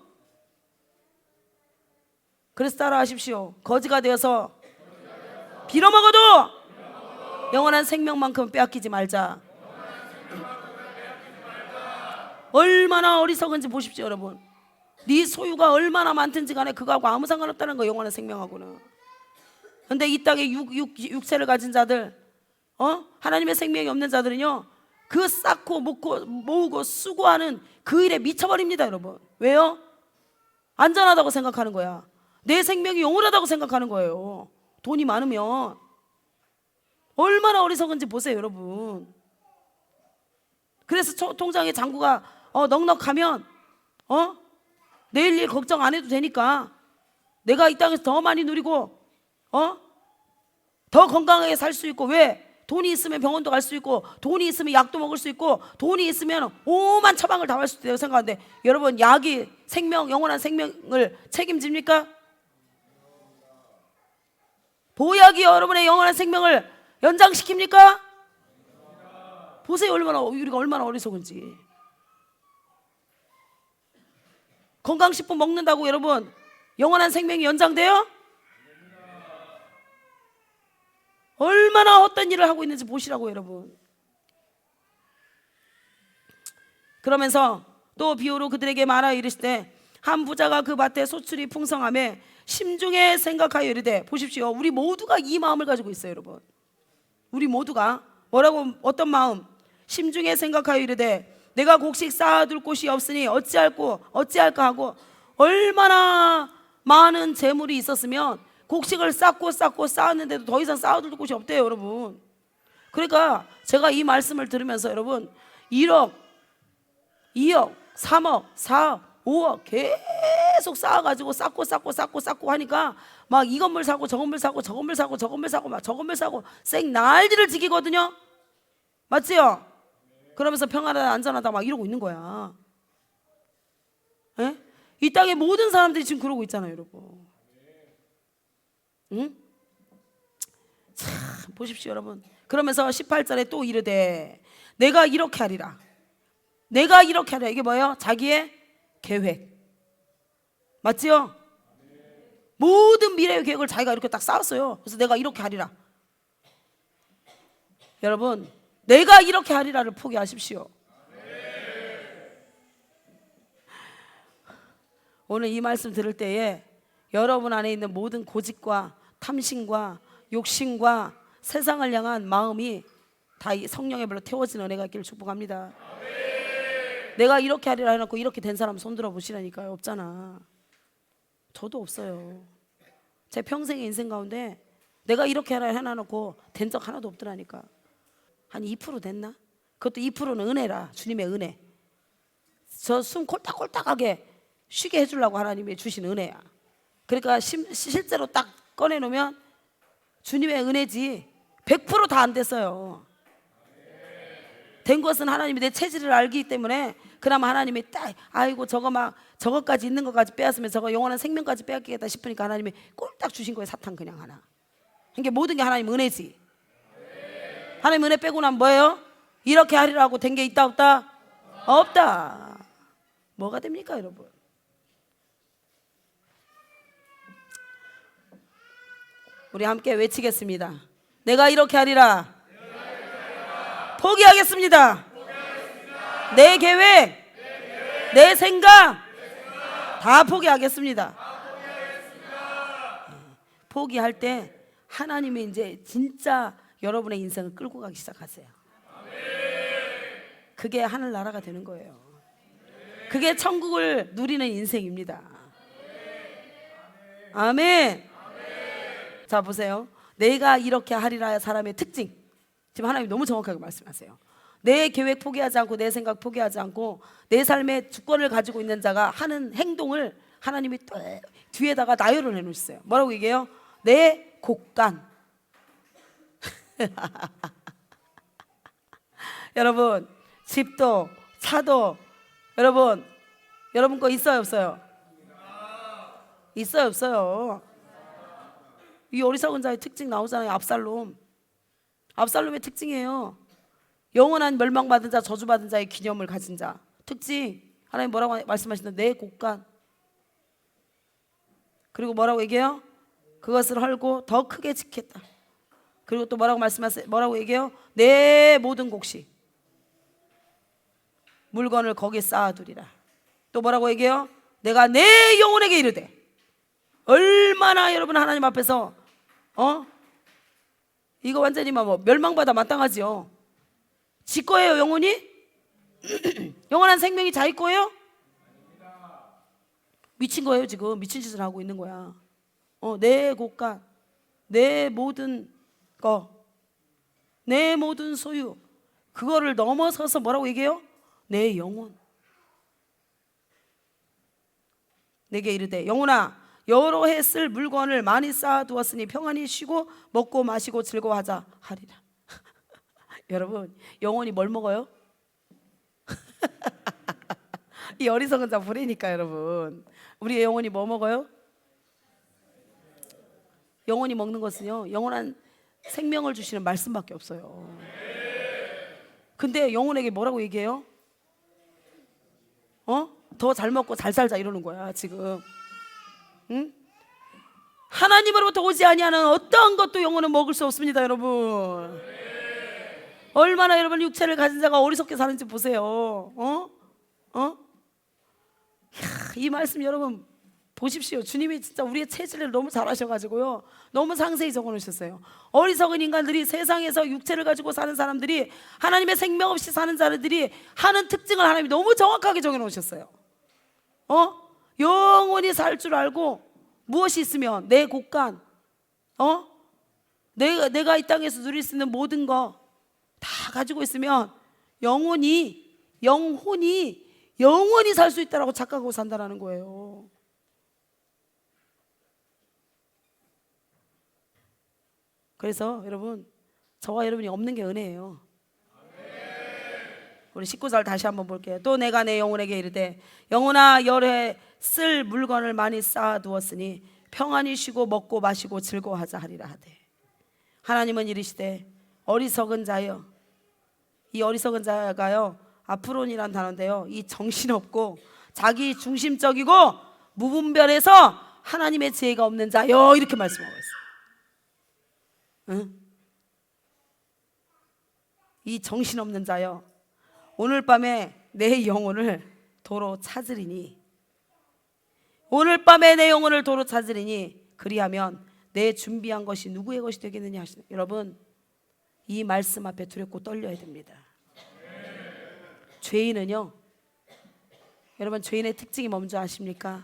그래서 따라하십시오. 거지가 되어서 빌어먹어도 영원한 생명만큼 빼앗기지 말자. 얼마나 어리석은지 보십시오 여러분. 네 소유가 얼마나 많든지 간에 그거하고 아무 상관없다는 거예요. 영원한 생명하고는. 근데 이 땅에 육체를 가진 자들 하나님의 생명이 없는 자들은요 그 쌓고 모으고 수고하는 그 일에 미쳐버립니다 여러분. 왜요? 안전하다고 생각하는 거야. 내 생명이 영원하다고 생각하는 거예요. 돈이 많으면. 얼마나 어리석은지 보세요 여러분. 그래서 통장에 잔고가 넉넉하면 내일 일 걱정 안 해도 되니까 내가 이 땅에서 더 많이 누리고 더 건강하게 살 수 있고. 왜? 돈이 있으면 병원도 갈 수 있고 돈이 있으면 약도 먹을 수 있고 돈이 있으면 오만 처방을 다 할 수 있다고 생각하는데 여러분 약이 영원한 생명을 책임집니까? 보약이 여러분의 영원한 생명을 연장시킵니까? 보세요 우리가 얼마나 어리석은지. 건강식품 먹는다고 여러분 영원한 생명이 연장돼요? 얼마나 헛된 일을 하고 있는지 보시라고 여러분. 그러면서 또 비유로 그들에게 말하여 이르시되 한 부자가 그 밭에 소출이 풍성하매 심중에 생각하여 이르되. 보십시오. 우리 모두가 이 마음을 가지고 있어요 여러분. 우리 모두가 뭐라고 어떤 마음? 심중에 생각하여 이르되 내가 곡식 쌓아둘 곳이 없으니 어찌할까 하고. 얼마나 많은 재물이 있었으면 곡식을 쌓고 쌓았는데도 더 이상 쌓아둘 곳이 없대요 여러분. 그러니까 제가 이 말씀을 들으면서 여러분 1억 2억 3억 4억 5억 계속 쌓아가지고 쌓고 하니까 막 이 건물 사고 저 건물 사고 저 건물 사고 저 건물 사고 막 저 건물 사고 쌩 난리를 지기거든요. 맞지요? 그러면서 평안하다 안전하다 막 이러고 있는 거야. 에? 이 땅의 모든 사람들이 지금 그러고 있잖아요 여러분. 응? 참 보십시오 여러분. 그러면서 18절에 또 이르되 내가 이렇게 하리라. 이게 뭐예요? 자기의 계획. 맞지요? 모든 미래의 계획을 자기가 이렇게 딱 쌓았어요. 그래서 내가 이렇게 하리라. 여러분 내가 이렇게 하리라를 포기하십시오. 오늘 이 말씀 들을 때에 여러분 안에 있는 모든 고집과 탐심과 욕심과 세상을 향한 마음이 다 이 성령의 불로 태워지는 은혜가 있기를 축복합니다. 내가 이렇게 하리라 해놓고 이렇게 된 사람 손들어 보시라니까요. 없잖아. 저도 없어요. 제 평생의 인생 가운데 내가 이렇게 하라 해놔놓고 된 적 하나도 없더라니까. 한 2% 됐나? 그것도 2%는 은혜라. 주님의 은혜. 저 숨 콜딱콜딱하게 쉬게 해주려고 하나님이 주신 은혜야. 그러니까 실제로 딱 꺼내놓으면 주님의 은혜지 100% 다 안 됐어요. 된 것은 하나님이 내 체질을 알기 때문에 그나마 하나님이 딱 아이고 저거 막 저것까지 있는 것까지 빼앗으면 저거 영원한 생명까지 빼앗기겠다 싶으니까 하나님이 꼴딱 주신 거예요. 사탕 그냥 하나. 이게 모든 게 하나님 은혜지. 하나님 은혜 빼고 나면 뭐예요? 이렇게 하리라고 된 게 있다 없다? 없다. 뭐가 됩니까 여러분? 우리 함께 외치겠습니다. 내가 이렇게 하리라. 포기하겠습니다. 내 계획, 내 생각 다 포기하겠습니다. 포기할 때 하나님이 이제 진짜 여러분의 인생을 끌고 가기 시작하세요. 그게 하늘나라가 되는 거예요. 그게 천국을 누리는 인생입니다. 아멘. 자 보세요. 내가 이렇게 하리라 사람의 특징. 지금 하나님 너무 정확하게 말씀하세요. 내 계획 포기하지 않고 내 생각 포기하지 않고 내 삶의 주권을 가지고 있는 자가 하는 행동을 하나님이 또 뒤에다가 나열을 해놓으셨어요. 뭐라고 얘기해요? 내 곡간. 여러분 집도 차도 여러분 거 있어요 없어요? 있어요 없어요? 이 어리석은 자의 특징 나오잖아요. 압살롬의 특징이에요. 영원한 멸망받은 자 저주받은 자의 기념을 가진 자 특징. 하나님 뭐라고 말씀하시는 내 곡간. 그리고 뭐라고 얘기해요? 그것을 헐고 더 크게 짓겠다. 그리고 또 뭐라고 말씀하세요? 뭐라고 얘기해요? 내 모든 곡식 물건을 거기에 쌓아두리라. 또 뭐라고 얘기해요? 내가 내 영혼에게 이르되. 얼마나 여러분 하나님 앞에서 이거 완전히 뭐 멸망받아 마땅하지요. 지 거예요 영혼이? 영원한 생명이 자기 거예요? 미친 거예요 지금. 미친 짓을 하고 있는 거야. 내 곡간, 내 모든 거, 내 모든 소유 그거를 넘어서서 뭐라고 얘기해요? 내 영혼. 내게 이르되 영혼아 여러 해 쓸 물건을 많이 쌓아두었으니 평안히 쉬고 먹고 마시고 즐거워하자 하리라. 여러분 영혼이 뭘 먹어요? 이 어리석은 자 부리니까 여러분 우리의 영혼이 뭐 먹어요? 영혼이 먹는 것은요 영원한 생명을 주시는 말씀밖에 없어요. 근데 영혼에게 뭐라고 얘기해요? 더 잘 먹고 잘 살자 이러는 거야 지금. 응? 하나님으로부터 오지 아니하는 어떤 것도 영혼은 먹을 수 없습니다 여러분. 얼마나 여러분 육체를 가진 자가 어리석게 사는지 보세요. 이 말씀 여러분 보십시오. 주님이 진짜 우리의 체질을 너무 잘 아셔가지고요 너무 상세히 적어놓으셨어요. 어리석은 인간들이 세상에서 육체를 가지고 사는 사람들이 하나님의 생명 없이 사는 자들이 하는 특징을 하나님이 너무 정확하게 정해놓으셨어요. 영원히 살 줄 알고 무엇이 있으면 내 곡간 내가 이 땅에서 누릴 수 있는 모든 거 다 가지고 있으면 영혼이 살 수 있다라고 착각하고 산다라는 거예요. 그래서 여러분 저와 여러분이 없는 게 은혜예요. 우리 19절 다시 한번 볼게요. 또 내가 내 영혼에게 이르되 영혼아 여러 해 쓸 물건을 많이 쌓아두었으니 평안히 쉬고 먹고 마시고 즐거워하자 하리라 하되. 하나님은 이르시되 어리석은 자여. 이 어리석은 자가요 아프론이란 단어인데요 이 정신없고 자기 중심적이고 무분별해서 하나님의 지혜가 없는 자여 이렇게 말씀하고 있어요. 응? 이 정신없는 자여 오늘 밤에 내 영혼을 도로 찾으리니 오늘 밤에 내 영혼을 도로 찾으리니 그리하면 내 준비한 것이 누구의 것이 되겠느냐 하시네. 여러분, 이 말씀 앞에 두렵고 떨려야 됩니다. 죄인은요, 여러분, 죄인의 특징이 뭔지 아십니까?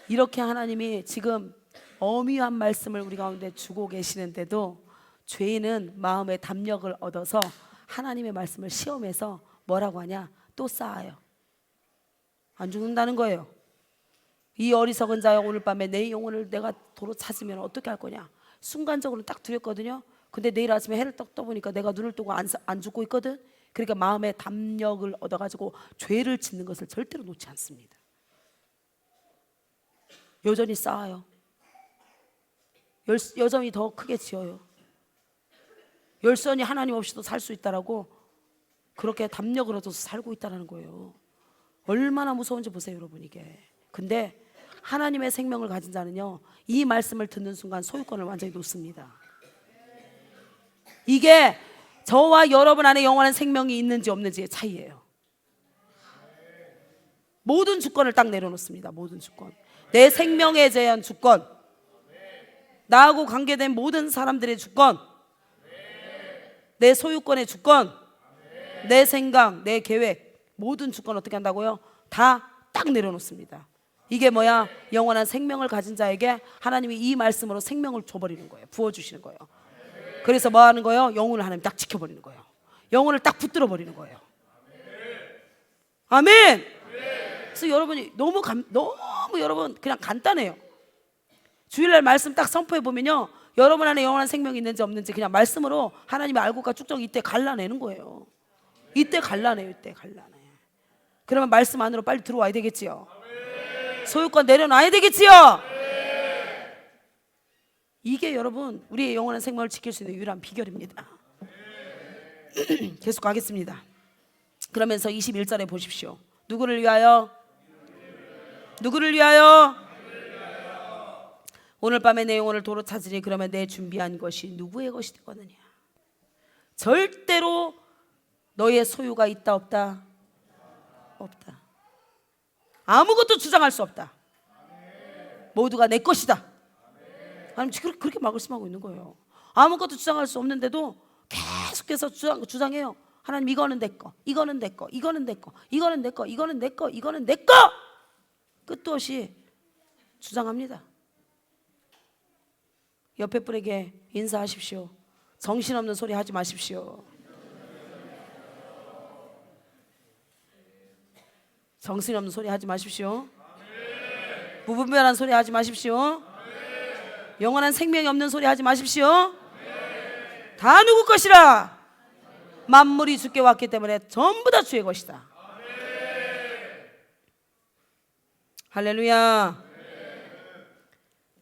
이렇게 하나님이 지금 어미한 말씀을 우리 가운데 주고 계시는데도 죄인은 마음의 담력을 얻어서 하나님의 말씀을 시험해서 뭐라고 하냐? 또 쌓아요. 안 죽는다는 거예요. 이 어리석은 자여, 오늘 밤에 내 영혼을 내가 도로 찾으면 어떻게 할 거냐? 순간적으로 딱 두렵거든요. 근데 내일 아침에 해를 떡 떠보니까 내가 눈을 뜨고 안 죽고 있거든. 그러니까 마음의 담력을 얻어가지고 죄를 짓는 것을 절대로 놓지 않습니다. 여전히 쌓아요. 여전히 더 크게 지어요. 열선이 하나님 없이도 살 수 있다라고 그렇게 담력을 얻어서 살고 있다는 거예요. 얼마나 무서운지 보세요, 여러분. 이게 근데 하나님의 생명을 가진 자는요, 이 말씀을 듣는 순간 소유권을 완전히 놓습니다. 이게 저와 여러분 안에 영원한 생명이 있는지 없는지의 차이예요. 모든 주권을 딱 내려놓습니다. 모든 주권, 내 생명에 대한 주권, 나하고 관계된 모든 사람들의 주권, 내 소유권의 주권, 내 생각, 내 계획, 모든 주권 어떻게 한다고요? 다 딱 내려놓습니다. 이게 뭐야? 영원한 생명을 가진 자에게 하나님이 이 말씀으로 생명을 줘버리는 거예요. 부어주시는 거예요. 그래서 뭐 하는 거예요? 영혼을 하나님 딱 지켜버리는 거예요. 영혼을 딱 붙들어 버리는 거예요. 아멘. 그래서 여러분이 너무 여러분 그냥 간단해요. 주일날 말씀 딱 선포해 보면요, 여러분 안에 영원한 생명이 있는지 없는지 그냥 말씀으로 하나님이 알고가 쭉쭉 이때 갈라내는 거예요. 이때 갈라내요. 이때 갈라내. 그러면 말씀 안으로 빨리 들어와야 되겠지요. 소유권 내려놔야 되겠지요. 이게 여러분 우리의 영원한 생명을 지킬 수 있는 유일한 비결입니다. 계속 가겠습니다. 그러면서 21절에 보십시오. 누구를 위하여? 누구를 위하여? 오늘 밤에 내 영혼을 도로 찾으니 그러면 내 준비한 것이 누구의 것이 되거느냐. 절대로 너의 소유가 있다 없다? 없다. 아무것도 주장할 수 없다. 모두가 내 것이다. 하나님 그렇게 말씀하고 있는 거예요. 아무것도 주장할 수 없는데도 계속해서 주장해요. 하나님, 이거는 내 거, 이거는 내 거, 이거는 내 거, 이거는 내 거, 이거는 내 거, 이거는 내 거. 끝도 없이 주장합니다. 옆에 분에게 인사하십시오. 정신없는 소리 하지 마십시오. 정신없는 소리 하지 마십시오. 무분별한 소리 하지 마십시오. 영원한 생명이 없는 소리 하지 마십시오. 다 누구 것이라? 만물이 주께 왔기 때문에 전부 다 주의 것이다. 할렐루야.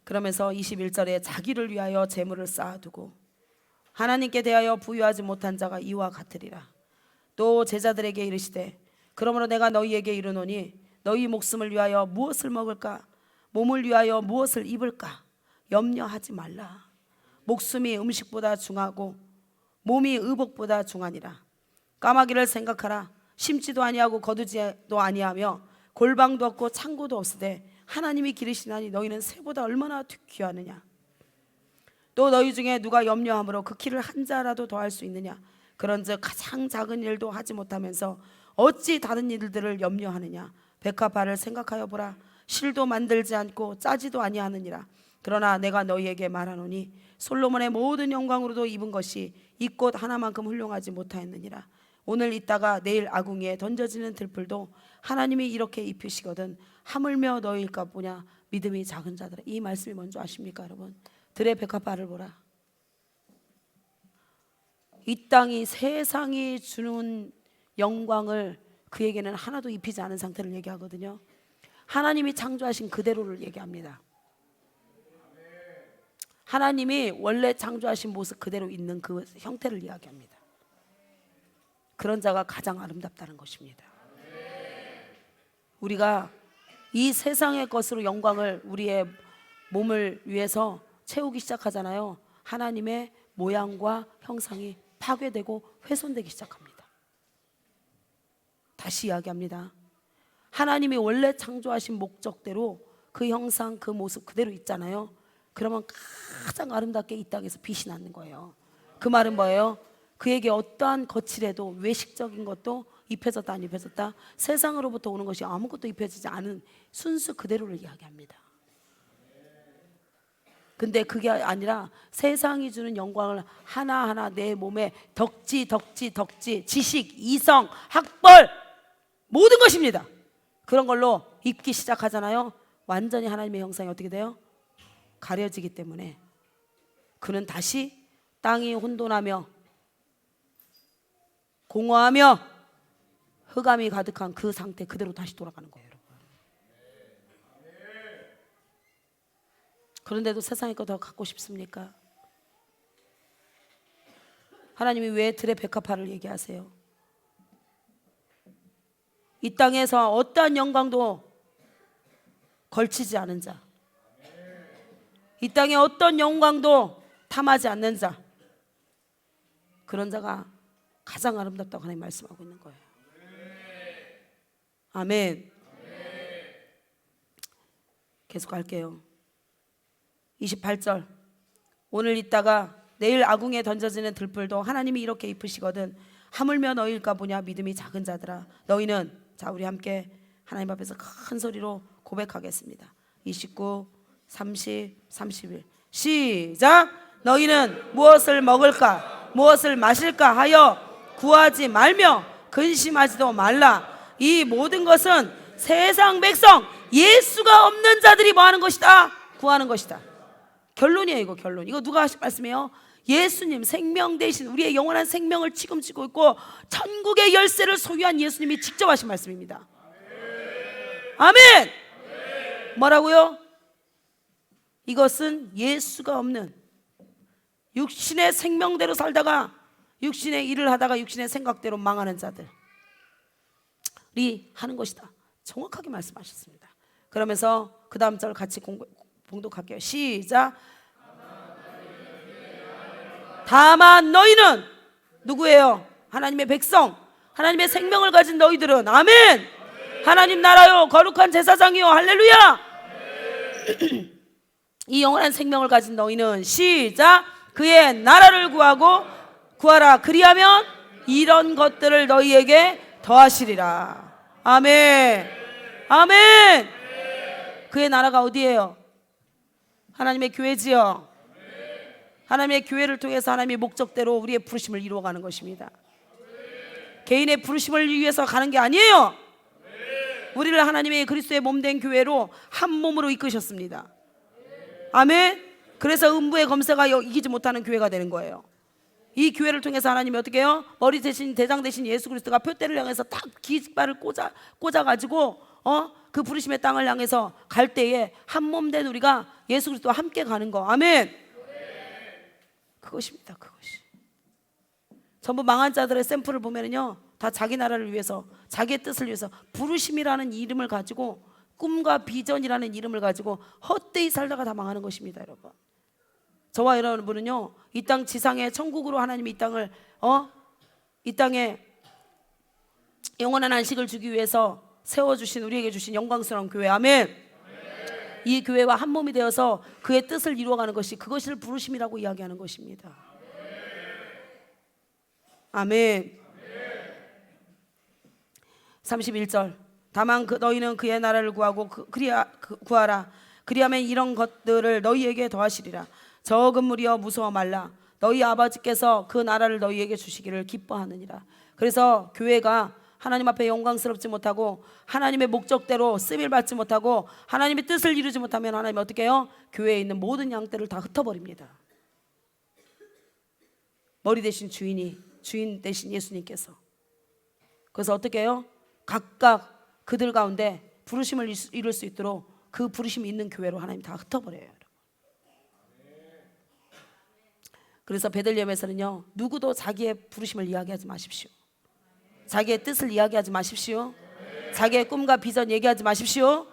그러면서 21절에 자기를 위하여 재물을 쌓아두고 하나님께 대하여 부유하지 못한 자가 이와 같으리라. 또 제자들에게 이르시되 그러므로 내가 너희에게 이르노니 너희 목숨을 위하여 무엇을 먹을까? 몸을 위하여 무엇을 입을까? 염려하지 말라. 목숨이 음식보다 중하고 몸이 의복보다 중하니라. 까마귀를 생각하라. 심지도 아니하고 거두지도 아니하며 골방도 없고 창고도 없으되 하나님이 기르시나니 너희는 새보다 얼마나 귀하느냐. 또 너희 중에 누가 염려함으로 그 키를 한 자라도 더할 수 있느냐. 그런즉 가장 작은 일도 하지 못하면서 어찌 다른 일들을 염려하느냐. 백합화를 생각하여 보라. 실도 만들지 않고 짜지도 아니하느니라. 그러나 내가 너희에게 말하노니 솔로몬의 모든 영광으로도 입은 것이 이 꽃 하나만큼 훌륭하지 못하였느니라. 오늘 있다가 내일 아궁이에 던져지는 들풀도 하나님이 이렇게 입히시거든 하물며 너희일까 보냐. 믿음이 작은 자들아. 이 말씀이 뭔지 아십니까 여러분? 들의 백합화를 보라. 이 땅이 세상이 주는 영광을 그에게는 하나도 입히지 않은 상태를 얘기하거든요. 하나님이 창조하신 그대로를 얘기합니다. 하나님이 원래 창조하신 모습 그대로 있는 그 형태를 이야기합니다. 그런 자가 가장 아름답다는 것입니다. 우리가 이 세상의 것으로 영광을 우리의 몸을 위해서 채우기 시작하잖아요. 하나님의 모양과 형상이 파괴되고 훼손되기 시작합니다. 다시 이야기합니다. 하나님이 원래 창조하신 목적대로 그 형상, 그 모습 그대로 있잖아요. 그러면 가장 아름답게 이 땅에서 빛이 나는 거예요. 그 말은 뭐예요? 그에게 어떠한 거칠해도 외식적인 것도 입혀졌다 안 입혀졌다, 세상으로부터 오는 것이 아무것도 입혀지지 않은 순수 그대로를 이야기합니다. 근데 그게 아니라 세상이 주는 영광을 하나하나 내 몸에 덕지, 지식, 이성, 학벌 모든 것입니다. 그런 걸로 입기 시작하잖아요. 완전히 하나님의 형상이 어떻게 돼요? 가려지기 때문에 그는 다시 땅이 혼돈하며 공허하며 흑암이 가득한 그 상태 그대로 다시 돌아가는 거예요, 여러분. 그런데도 세상의 거 더 갖고 싶습니까? 하나님이 왜 들의 백합화를 얘기하세요? 이 땅에서 어떠한 영광도 걸치지 않은 자, 이 땅에 어떤 영광도 탐하지 않는 자, 그런 자가 가장 아름답다고 하나님 말씀하고 있는 거예요. 아멘. 계속 할게요. 28절. 오늘 있다가 내일 아궁에 던져지는 들불도 하나님이 이렇게 입으시거든 하물며 너희일까 보냐 믿음이 작은 자들아. 너희는, 자 우리 함께 하나님 앞에서 큰 소리로 고백하겠습니다. 29, 30, 31 시작. 너희는 무엇을 먹을까 무엇을 마실까 하여 구하지 말며 근심하지도 말라. 이 모든 것은 세상 백성 예수가 없는 자들이 뭐 하는 것이다? 구하는 것이다. 결론이에요. 이거 결론. 이거 누가 하신 말씀이에요? 예수님, 생명 대신 우리의 영원한 생명을 책임지고 있고 천국의 열쇠를 소유한 예수님이 직접 하신 말씀입니다. 아멘. 뭐라고요? 이것은 예수가 없는 육신의 생명대로 살다가 육신의 일을 하다가 육신의 생각대로 망하는 자들이 하는 것이다. 정확하게 말씀하셨습니다. 그러면서 그 다음 절 같이 봉독할게요. 시작. 다만 너희는 누구예요? 하나님의 백성, 하나님의 생명을 가진 너희들은, 아멘. 하나님 나라요 거룩한 제사장이요 할렐루야. 이 영원한 생명을 가진 너희는 시작. 그의 나라를 구하라. 그리하면 이런 것들을 너희에게 더하시리라. 아멘. 아멘. 그의 나라가 어디예요? 하나님의 교회지요. 하나님의 교회를 통해서 하나님의 목적대로 우리의 부르심을 이루어가는 것입니다. 개인의 부르심을 위해서 가는 게 아니에요. 우리를 하나님의 그리스도의 몸된 교회로 한 몸으로 이끄셨습니다. 아멘. 그래서 음부의 검사가 이기지 못하는 교회가 되는 거예요. 이 교회를 통해서 하나님이 어떻게 해요? 머리 대신 대장 대신 예수 그리스도가 표대를 향해서 딱 깃발을 꽂아가지고 그 부르심의 땅을 향해서 갈 때에 한 몸 된 우리가 예수 그리스도와 함께 가는 거. 아멘. 그것입니다. 그것이 전부 망한 자들의 샘플을 보면은요 다 자기 나라를 위해서 자기의 뜻을 위해서 부르심이라는 이름을 가지고 꿈과 비전이라는 이름을 가지고 헛되이 살다가 다 망하는 것입니다. 여러분, 저와 여러분은요 이 땅 지상의 천국으로 하나님이 이 땅을 이 땅에 영원한 안식을 주기 위해서 세워주신 우리에게 주신 영광스러운 교회. 아멘. 이 교회와 한 몸이 되어서 그의 뜻을 이루어가는 것이 그것을 부르심이라고 이야기하는 것입니다. 아멘. 31절. 다만 너희는 그의 나라를 구하라. 그리하면 이런 것들을 너희에게 더하시리라. 적은 무리여 무서워 말라. 너희 아버지께서 그 나라를 너희에게 주시기를 기뻐하느니라. 그래서 교회가 하나님 앞에 영광스럽지 못하고 하나님의 목적대로 쓰임을 받지 못하고 하나님의 뜻을 이루지 못하면 하나님이 어떻게 해요? 교회에 있는 모든 양떼를 다 흩어버립니다. 머리 대신 주인 대신 예수님께서. 그래서 어떻게 해요? 각각 그들 가운데 부르심을 이룰 수 있도록 그 부르심이 있는 교회로 하나님 다 흩어버려요. 그래서 베들레헴에서는요 누구도 자기의 부르심을 이야기하지 마십시오. 자기의 뜻을 이야기하지 마십시오. 자기의 꿈과 비전 얘기하지 마십시오.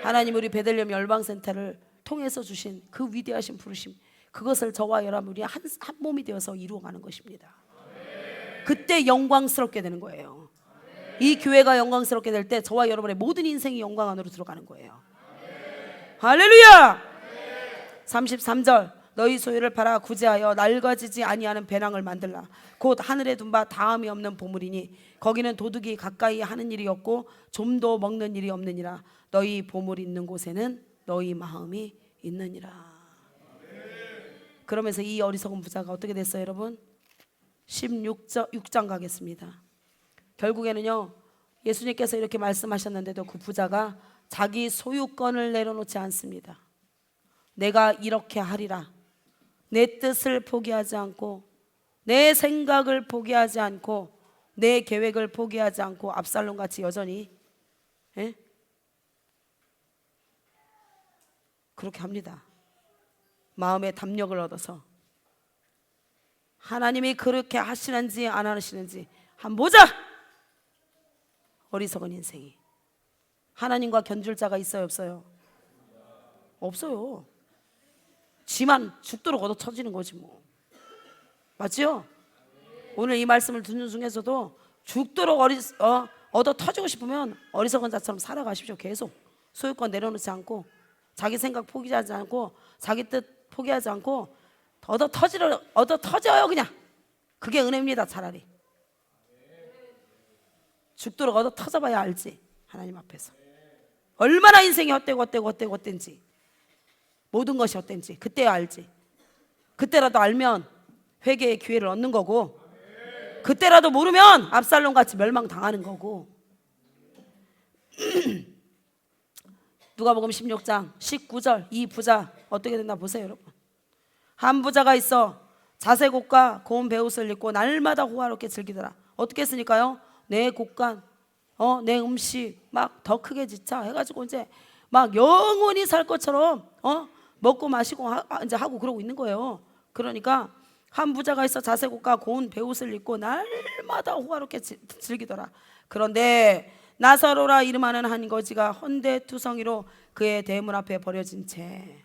하나님 우리 베들레헴 열방센터를 통해서 주신 그 위대하신 부르심, 그것을 저와 여러분이 한 몸이 되어서 이루어가는 것입니다. 그때 영광스럽게 되는 거예요. 이 교회가 영광스럽게 될 때 저와 여러분의 모든 인생이 영광 안으로 들어가는 거예요. 할렐루야. 33절 너희 소유를 팔아 구제하여 낡아지지 아니하는 배낭을 만들라. 곧 하늘에 둔 바 다함이 없는 보물이니 거기는 도둑이 가까이 하는 일이 없고 좀도 먹는 일이 없느니라. 너희 보물이 있는 곳에는 너희 마음이 있느니라. 그러면서 이 어리석은 부자가 어떻게 됐어요 여러분? 16장 가겠습니다. 결국에는요 예수님께서 이렇게 말씀하셨는데도 그 부자가 자기 소유권을 내려놓지 않습니다. 내가 이렇게 하리라. 내 뜻을 포기하지 않고 내 생각을 포기하지 않고 내 계획을 포기하지 않고 압살롬같이 여전히 그렇게 합니다. 마음의 담력을 얻어서 하나님이 그렇게 하시는지 안 하시는지 한번 보자. 어리석은 인생이. 하나님과 견줄 자가 있어요 없어요? 없어요. 지만 죽도록 얻어 터지는 거지 뭐. 맞죠? 오늘 이 말씀을 듣는 중에서도 죽도록 얻어 터지고 싶으면 어리석은 자처럼 살아가십시오. 계속 소유권 내려놓지 않고 자기 생각 포기하지 않고 자기 뜻 포기하지 않고 얻어 터져요 그냥. 그게 은혜입니다. 차라리 죽도록 얻어 터져봐야 알지. 하나님 앞에서 얼마나 인생이 헛되고 모든 것이 헛된지 그때야 알지. 그때라도 알면 회개의 기회를 얻는 거고 그때라도 모르면 압살롬같이 멸망당하는 거고. 누가복음 16장 19절 이 부자 어떻게 됐나 보세요 여러분. 한 부자가 있어 자색옷과 고운 베옷을 입고 날마다 호화롭게 즐기더라. 어떻게 했으니까요? 내 곡간 내 음식 막 더 크게 지차 해가지고 이제 막 영원히 살 것처럼 먹고 마시고 이제 하고 그러고 있는 거예요. 그러니까 한 부자가 있어 자색옷과 고운 베옷을 입고 날마다 호화롭게 즐기더라. 그런데 나사로라 이름하는 한 거지가 헌데투성이로 그의 대문 앞에 버려진 채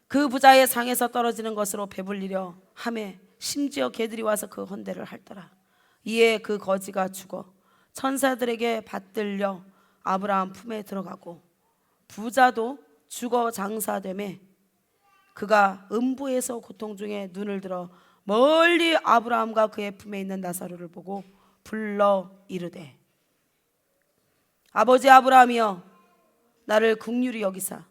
그 부자의 상에서 떨어지는 것으로 배불리려 하매 심지어 개들이 와서 그 헌데를 핥더라. 이에 그 거지가 죽어 천사들에게 받들려 아브라함 품에 들어가고 부자도 죽어 장사되매 그가 음부에서 고통 중에 눈을 들어 멀리 아브라함과 그의 품에 있는 나사로를 보고 불러 이르되 아버지 아브라함이여 나를 긍휼히 여기사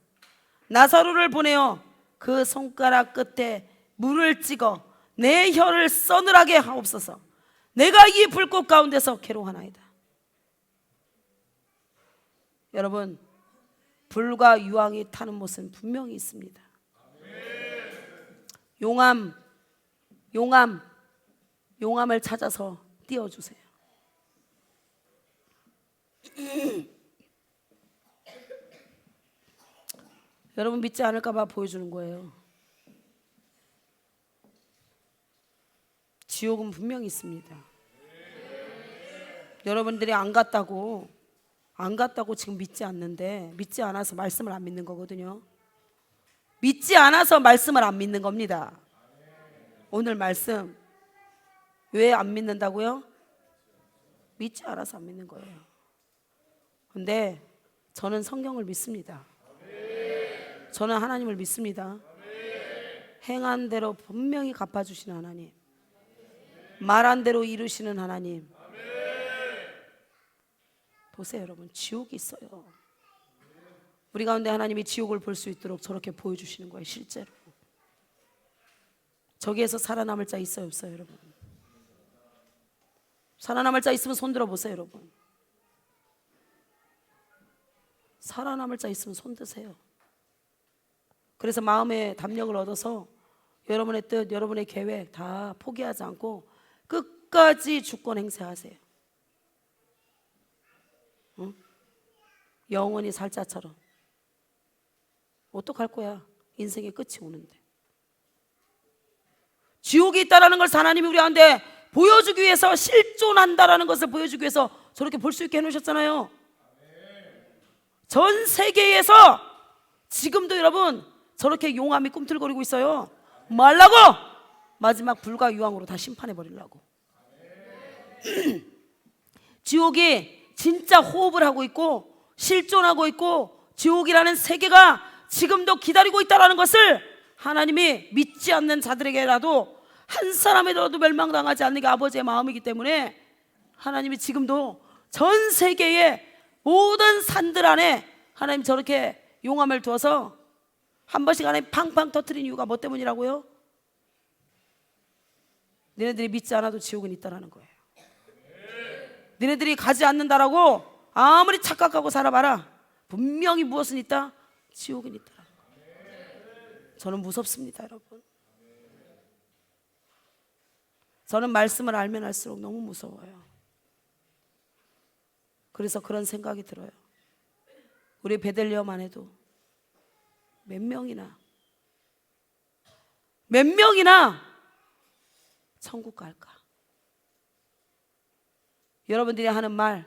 나사로를 보내어 그 손가락 끝에 물을 찍어 내 혀를 서늘하게 하옵소서. 내가 이 불꽃 가운데서 괴로워하나이다. 여러분 불과 유황이 타는 못은 분명히 있습니다. 용암을 찾아서 띄워주세요. 여러분 믿지 않을까 봐 보여주는 거예요. 지옥은 분명히 있습니다. 여러분들이 안 갔다고 지금 믿지 않는데 믿지 않아서 말씀을 안 믿는 거거든요. 믿지 않아서 말씀을 안 믿는 겁니다. 오늘 말씀 왜 안 믿는다고요? 믿지 않아서 안 믿는 거예요. 근데 저는 성경을 믿습니다. 저는 하나님을 믿습니다. 행한 대로 분명히 갚아주시는 하나님, 말한 대로 이루시는 하나님. 보세요 여러분, 지옥이 있어요. 우리 가운데 하나님이 지옥을 볼 수 있도록 저렇게 보여주시는 거예요. 실제로 저기에서 살아남을 자 있어요 없어요 여러분? 살아남을 자 있으면 손 들어보세요 여러분. 살아남을 자 있으면 손 드세요. 그래서 마음의 담력을 얻어서 여러분의 뜻, 여러분의 계획 다 포기하지 않고 끝까지 주권 행세하세요. 응? 영원히 살 자처럼. 어떡할 거야? 인생의 끝이 오는데. 지옥이 있다라는 걸 하나님이 우리한테 보여주기 위해서, 실존한다라는 것을 보여주기 위해서 저렇게 볼 수 있게 해놓으셨잖아요. 전 세계에서 지금도 여러분 저렇게 용암이 꿈틀거리고 있어요. 말라고 마지막 불과 유황으로 다 심판해 버리려고. 지옥이 진짜 호흡을 하고 있고 실존하고 있고 지옥이라는 세계가 지금도 기다리고 있다는 것을 하나님이 믿지 않는 자들에게라도 한 사람이라도 멸망당하지 않는 게 아버지의 마음이기 때문에 하나님이 지금도 전 세계의 모든 산들 안에 하나님 저렇게 용암을 두어서 한 번씩 안에 팡팡 터뜨린 이유가 뭐 때문이라고요? 너네들이 믿지 않아도 지옥은 있다라는 거예요. 너네들이 가지 않는다라고 아무리 착각하고 살아봐라, 분명히 무엇은 있다? 지옥은 있다라는 거예요. 저는 무섭습니다, 여러분. 저는 말씀을 알면 알수록 너무 무서워요. 그래서 그런 생각이 들어요. 우리 베들레헴 해도 몇 명이나 천국 갈까? 여러분들이 하는 말,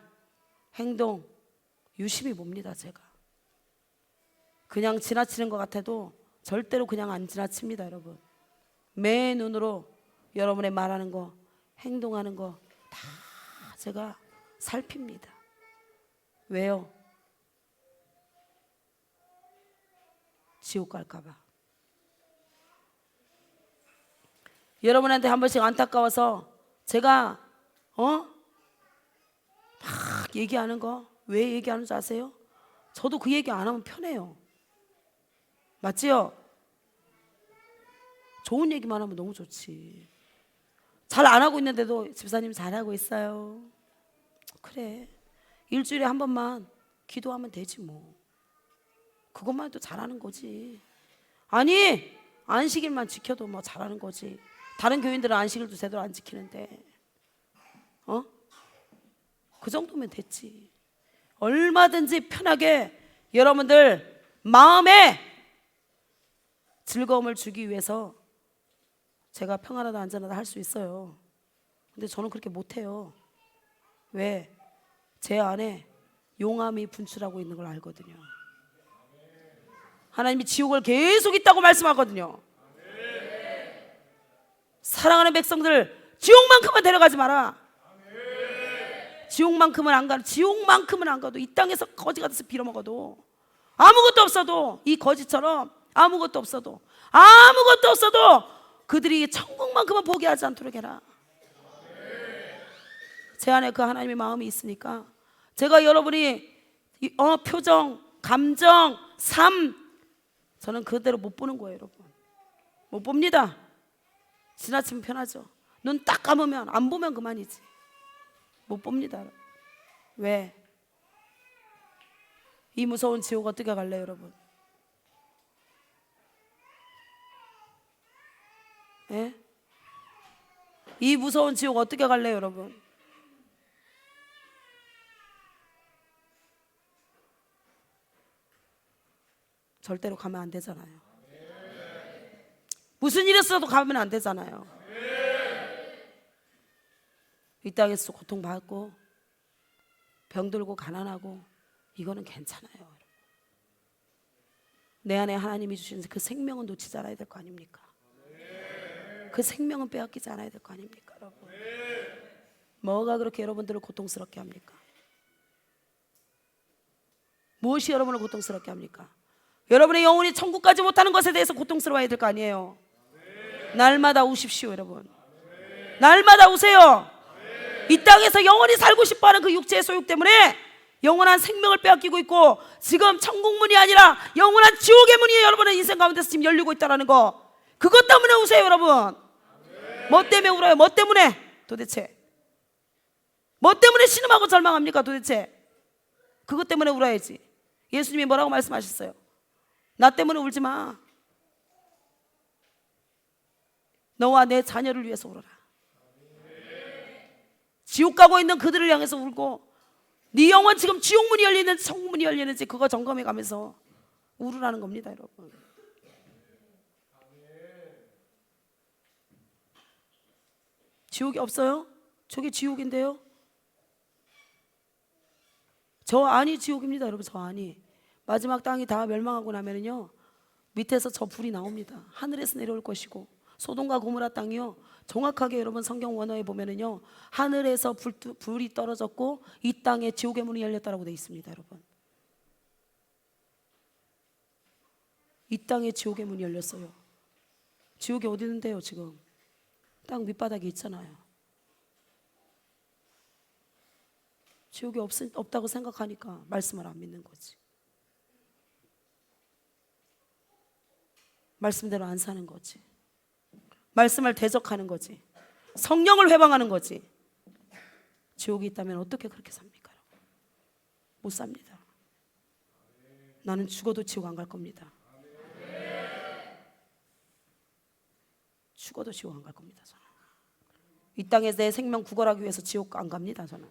행동 유심히 봅니다. 제가 그냥 지나치는 것 같아도 절대로 그냥 안 지나칩니다. 여러분, 매 눈으로 여러분의 말하는 거, 행동하는 거 다 제가 살핍니다. 왜요? 지옥 갈까봐. 여러분한테 한 번씩 안타까워서 제가 막 얘기하는 거, 왜 얘기하는 줄 아세요? 저도 그 얘기 안 하면 편해요. 맞지요? 좋은 얘기만 하면 너무 좋지. 잘 안 하고 있는데도 집사님 잘하고 있어요. 그래, 일주일에 한 번만 기도하면 되지 뭐. 그것만 해도 잘하는 거지. 아니, 안식일만 지켜도 뭐 잘하는 거지. 다른 교인들은 안식일도 제대로 안 지키는데 그 정도면 됐지. 얼마든지 편하게 여러분들 마음에 즐거움을 주기 위해서 제가 평안하다 안전하다 할 수 있어요. 근데 저는 그렇게 못해요. 왜? 제 안에 용암이 분출하고 있는 걸 알거든요. 하나님이 지옥을 계속 있다고 말씀하거든요. 사랑하는 백성들, 지옥만큼은 데려가지 마라. 지옥만큼은 안 가도 이 땅에서 거지 같아서 빌어먹어도, 아무것도 없어도, 이 거지처럼 아무것도 없어도 그들이 천국만큼은 포기하지 않도록 해라. 제 안에 그 하나님의 마음이 있으니까 제가 여러분이 표정, 감정, 삶, 저는 그대로 못 보는 거예요. 여러분, 못 봅니다. 지나치면 편하죠. 눈 딱 감으면, 안 보면 그만이지. 못 봅니다. 왜? 이 무서운 지옥 어떻게 갈래요, 여러분? 예? 이 무서운 지옥 어떻게 갈래요, 여러분? 절대로 가면 안 되잖아요. 무슨 일 있어도 가면 안 되잖아요. 이 땅에서 고통받고 병들고 가난하고 이거는 괜찮아요. 내 안에 하나님이 주신 그 생명은 놓치지 않아야 될 거 아닙니까? 그 생명은 빼앗기지 않아야 될 거 아닙니까, 여러분? 뭐가 그렇게 여러분들을 고통스럽게 합니까? 무엇이 여러분을 고통스럽게 합니까? 여러분의 영혼이 천국까지 못하는 것에 대해서 고통스러워야 될 거 아니에요. 날마다 우십시오, 여러분. 날마다 우세요. 이 땅에서 영원히 살고 싶어하는 그 육체의 소욕 때문에 영원한 생명을 빼앗기고 있고, 지금 천국문이 아니라 영원한 지옥의 문이 여러분의 인생 가운데서 지금 열리고 있다는 거, 그것 때문에 우세요, 여러분. 뭐 때문에 울어요? 뭐 때문에? 도대체 뭐 때문에 신음하고 절망합니까? 도대체 그것 때문에 울어야지. 예수님이 뭐라고 말씀하셨어요? 나 때문에 울지 마. 너와 내 자녀를 위해서 울어라. 지옥 가고 있는 그들을 향해서 울고, 네 영혼 지금 지옥문이 열리는지 천국문이 열리는지 그거 점검해 가면서 울으라는 겁니다, 여러분. 지옥이 없어요? 저게 지옥인데요? 저 안이 지옥입니다, 여러분. 저 안이. 마지막 땅이 다 멸망하고 나면은요, 밑에서 저 불이 나옵니다. 하늘에서 내려올 것이고, 소돔과 고모라 땅이요, 정확하게 여러분 성경 원어에 보면은요, 하늘에서 불이 떨어졌고 이 땅에 지옥의 문이 열렸다라고 되어 있습니다, 여러분. 이 땅에 지옥의 문이 열렸어요. 지옥이 어디 있는데요? 지금 땅 밑바닥에 있잖아요. 지옥이 없다고 생각하니까 말씀을 안 믿는 거지. 말씀대로 안 사는 거지. 말씀을 대적하는 거지. 성령을 회방하는 거지. 지옥이 있다면 어떻게 그렇게 삽니까? 못 삽니다. 나는 죽어도 지옥 안 갈 겁니다. 죽어도 지옥 안 갈 겁니다. 저는 이 땅에 내 생명 구걸하기 위해서 지옥 안 갑니다. 저는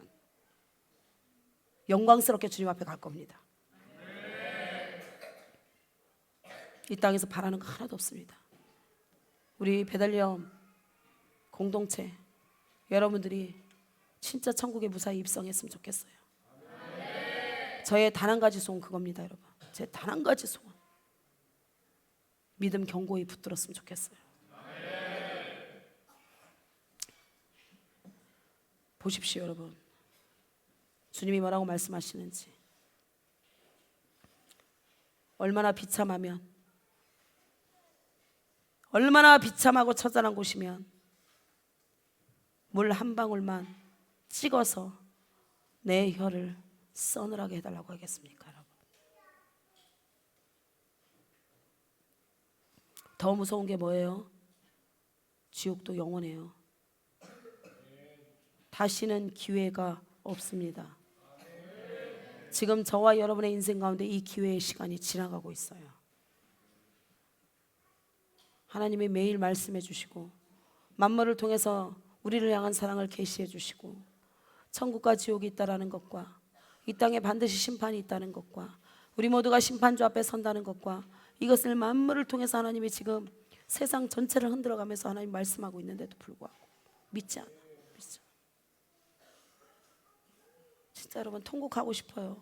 영광스럽게 주님 앞에 갈 겁니다. 이 땅에서 바라는 거 하나도 없습니다. 우리 베들레헴 공동체 여러분들이 진짜 천국에 무사히 입성했으면 좋겠어요. 저의 단 한 가지 소원 그겁니다. 여러분, 제 단 한 가지 소원, 믿음 견고히 붙들었으면 좋겠어요. 보십시오 여러분, 주님이 뭐라고 말씀하시는지. 얼마나 비참하면, 얼마나 비참하고 처절한 곳이면 물 한 방울만 찍어서 내 혀를 서늘하게 해달라고 하겠습니까 여러분? 더 무서운 게 뭐예요? 지옥도 영원해요. 다시는 기회가 없습니다. 지금 저와 여러분의 인생 가운데 이 기회의 시간이 지나가고 있어요. 하나님이 매일 말씀해 주시고 만물을 통해서 우리를 향한 사랑을 계시해 주시고 천국과 지옥이 있다라는 것과 이 땅에 반드시 심판이 있다는 것과 우리 모두가 심판주 앞에 선다는 것과 이것을 만물을 통해서 하나님이 지금 세상 전체를 흔들어가면서 하나님 말씀하고 있는데도 불구하고 믿지 않아. 진짜 여러분 통곡하고 싶어요.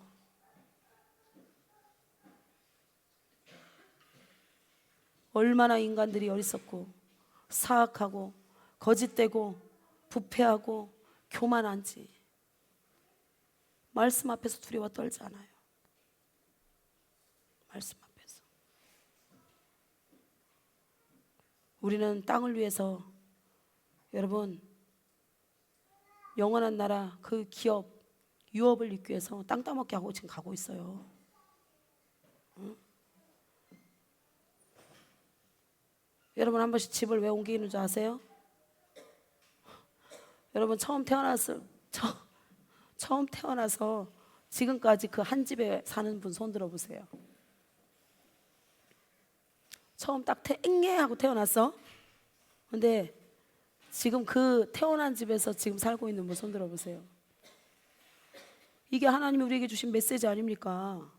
얼마나 인간들이 어리석고 사악하고 거짓되고 부패하고 교만한지 말씀 앞에서 두려워 떨지 않아요. 말씀 앞에서 우리는 땅을 위해서 여러분 영원한 나라 그 기업 유업을 잇기 위해서 땅 따먹게 하고 지금 가고 있어요. 응? 여러분 한 번씩 집을 왜 옮기는 줄 아세요? 여러분 처음 태어나서 지금까지 그 한 집에 사는 분 손 들어보세요. 처음 딱 앵애 하고 태어났어. 근데 지금 그 태어난 집에서 지금 살고 있는 분 손 들어보세요. 이게 하나님이 우리에게 주신 메시지 아닙니까?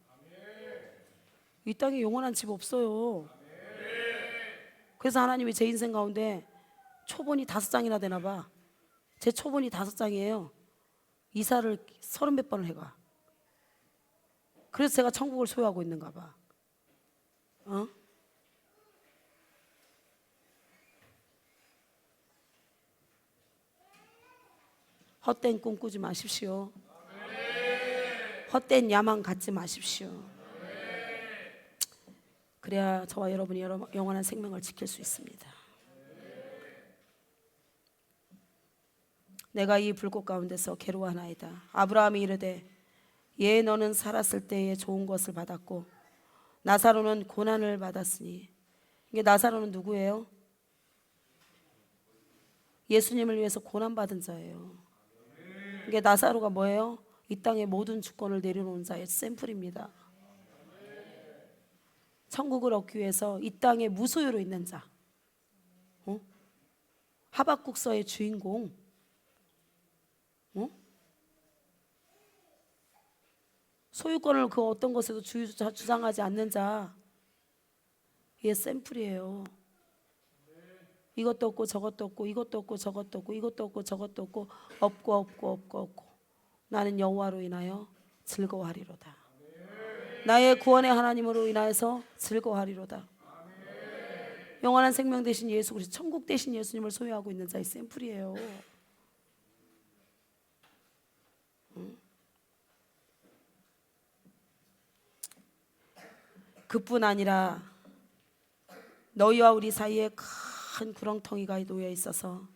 이 땅에 영원한 집 없어요. 그래서 하나님이 제 인생 가운데 초본이 5장이나 되나 봐. 제 초본이 5장이에요. 이사를 30몇 번을 해가. 그래서 제가 천국을 소유하고 있는가 봐. 헛된 꿈 꾸지 마십시오. 헛된 야망 갖지 마십시오. 그래야 저와 여러분이 영원한 생명을 지킬 수 있습니다. 내가 이 불꽃 가운데서 괴로워하나이다. 아브라함이 이르되 예 너는 살았을 때에 좋은 것을 받았고 나사로는 고난을 받았으니. 이게 나사로는 누구예요? 예수님을 위해서 고난받은 자예요. 이게 나사로가 뭐예요? 이 땅의 모든 주권을 내려놓은 자의 샘플입니다. 천국을 얻기 위해서 이 땅에 무소유로 있는 자, 하박국서의 주인공, 소유권을 그 어떤 것에도 주장하지 않는 자, 이게 샘플이에요. 이것도 없고 저것도 없고 이것도 없고 저것도 없고 이것도 없고 저것도 없고 없고 나는 여호와로 인하여 즐거워하리로다. 나의 구원의 하나님으로 인하여서 즐거워하리로다. 영원한 생명 되신 예수 그리스도, 천국 되신 예수님을 소유하고 있는 자의 샘플이에요. 그뿐 아니라 너희와 우리 사이에 큰 구렁텅이가 놓여 있어서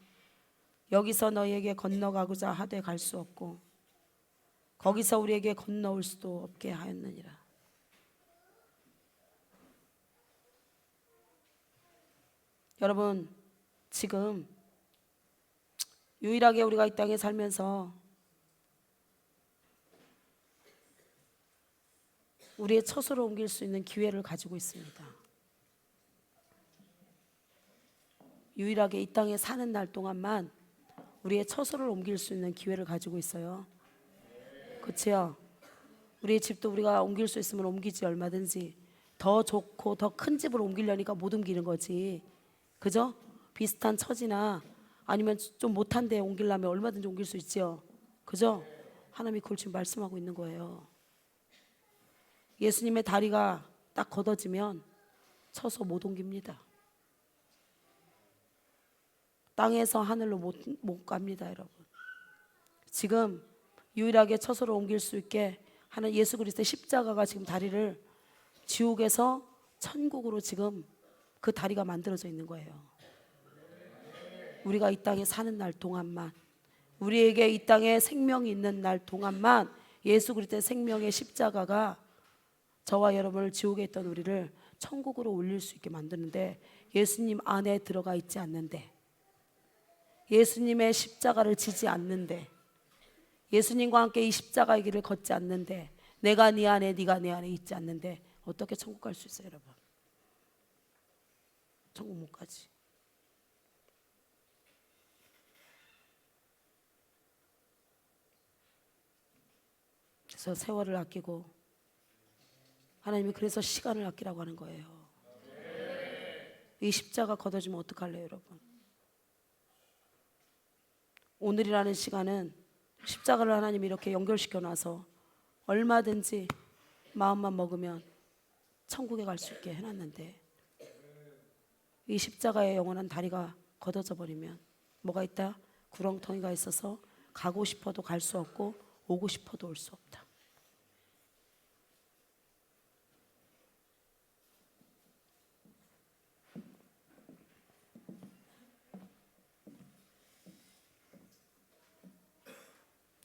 여기서 너희에게 건너가고자 하되 갈 수 없고 거기서 우리에게 건너올 수도 없게 하였느니라. 여러분, 지금 유일하게 우리가 이 땅에 살면서 우리의 처소를 옮길 수 있는 기회를 가지고 있습니다. 유일하게 이 땅에 사는 날 동안만 우리의 처소를 옮길 수 있는 기회를 가지고 있어요. 그렇지요? 우리의 집도 우리가 옮길 수 있으면 옮기지. 얼마든지 더 좋고 더 큰 집을 옮기려니까 못 옮기는 거지. 그죠? 비슷한 처지나 아니면 좀 못한 데 옮기려면 얼마든지 옮길 수 있지요. 그죠? 하나님이 그걸 지금 말씀하고 있는 거예요. 예수님의 다리가 딱 걷어지면 처소 못 옮깁니다. 땅에서 하늘로 못 갑니다, 여러분. 지금 유일하게 처소를 옮길 수 있게 하는 예수 그리스도의 십자가가 지금 다리를 지옥에서 천국으로 지금 그 다리가 만들어져 있는 거예요. 우리가 이 땅에 사는 날 동안만, 우리에게 이 땅에 생명이 있는 날 동안만 예수 그리스도의 생명의 십자가가 저와 여러분을 지옥에 있던 우리를 천국으로 올릴 수 있게 만드는데, 예수님 안에 들어가 있지 않는데, 예수님의 십자가를 지지 않는데, 예수님과 함께 이 십자가의 길을 걷지 않는데, 내가 네 안에 네가 내 안에 있지 않는데 어떻게 천국 갈 수 있어요, 여러분? 천국 못 가지. 그래서 세월을 아끼고, 하나님이 그래서 시간을 아끼라고 하는 거예요. 이 십자가 걷어지면 어떡할래요, 여러분? 오늘이라는 시간은 십자가를 하나님이 이렇게 연결시켜 놔서 얼마든지 마음만 먹으면 천국에 갈 수 있게 해놨는데, 이 십자가의 영원한 다리가 걷어져 버리면 뭐가 있다? 구렁텅이가 있어서 가고 싶어도 갈 수 없고 오고 싶어도 올 수 없다.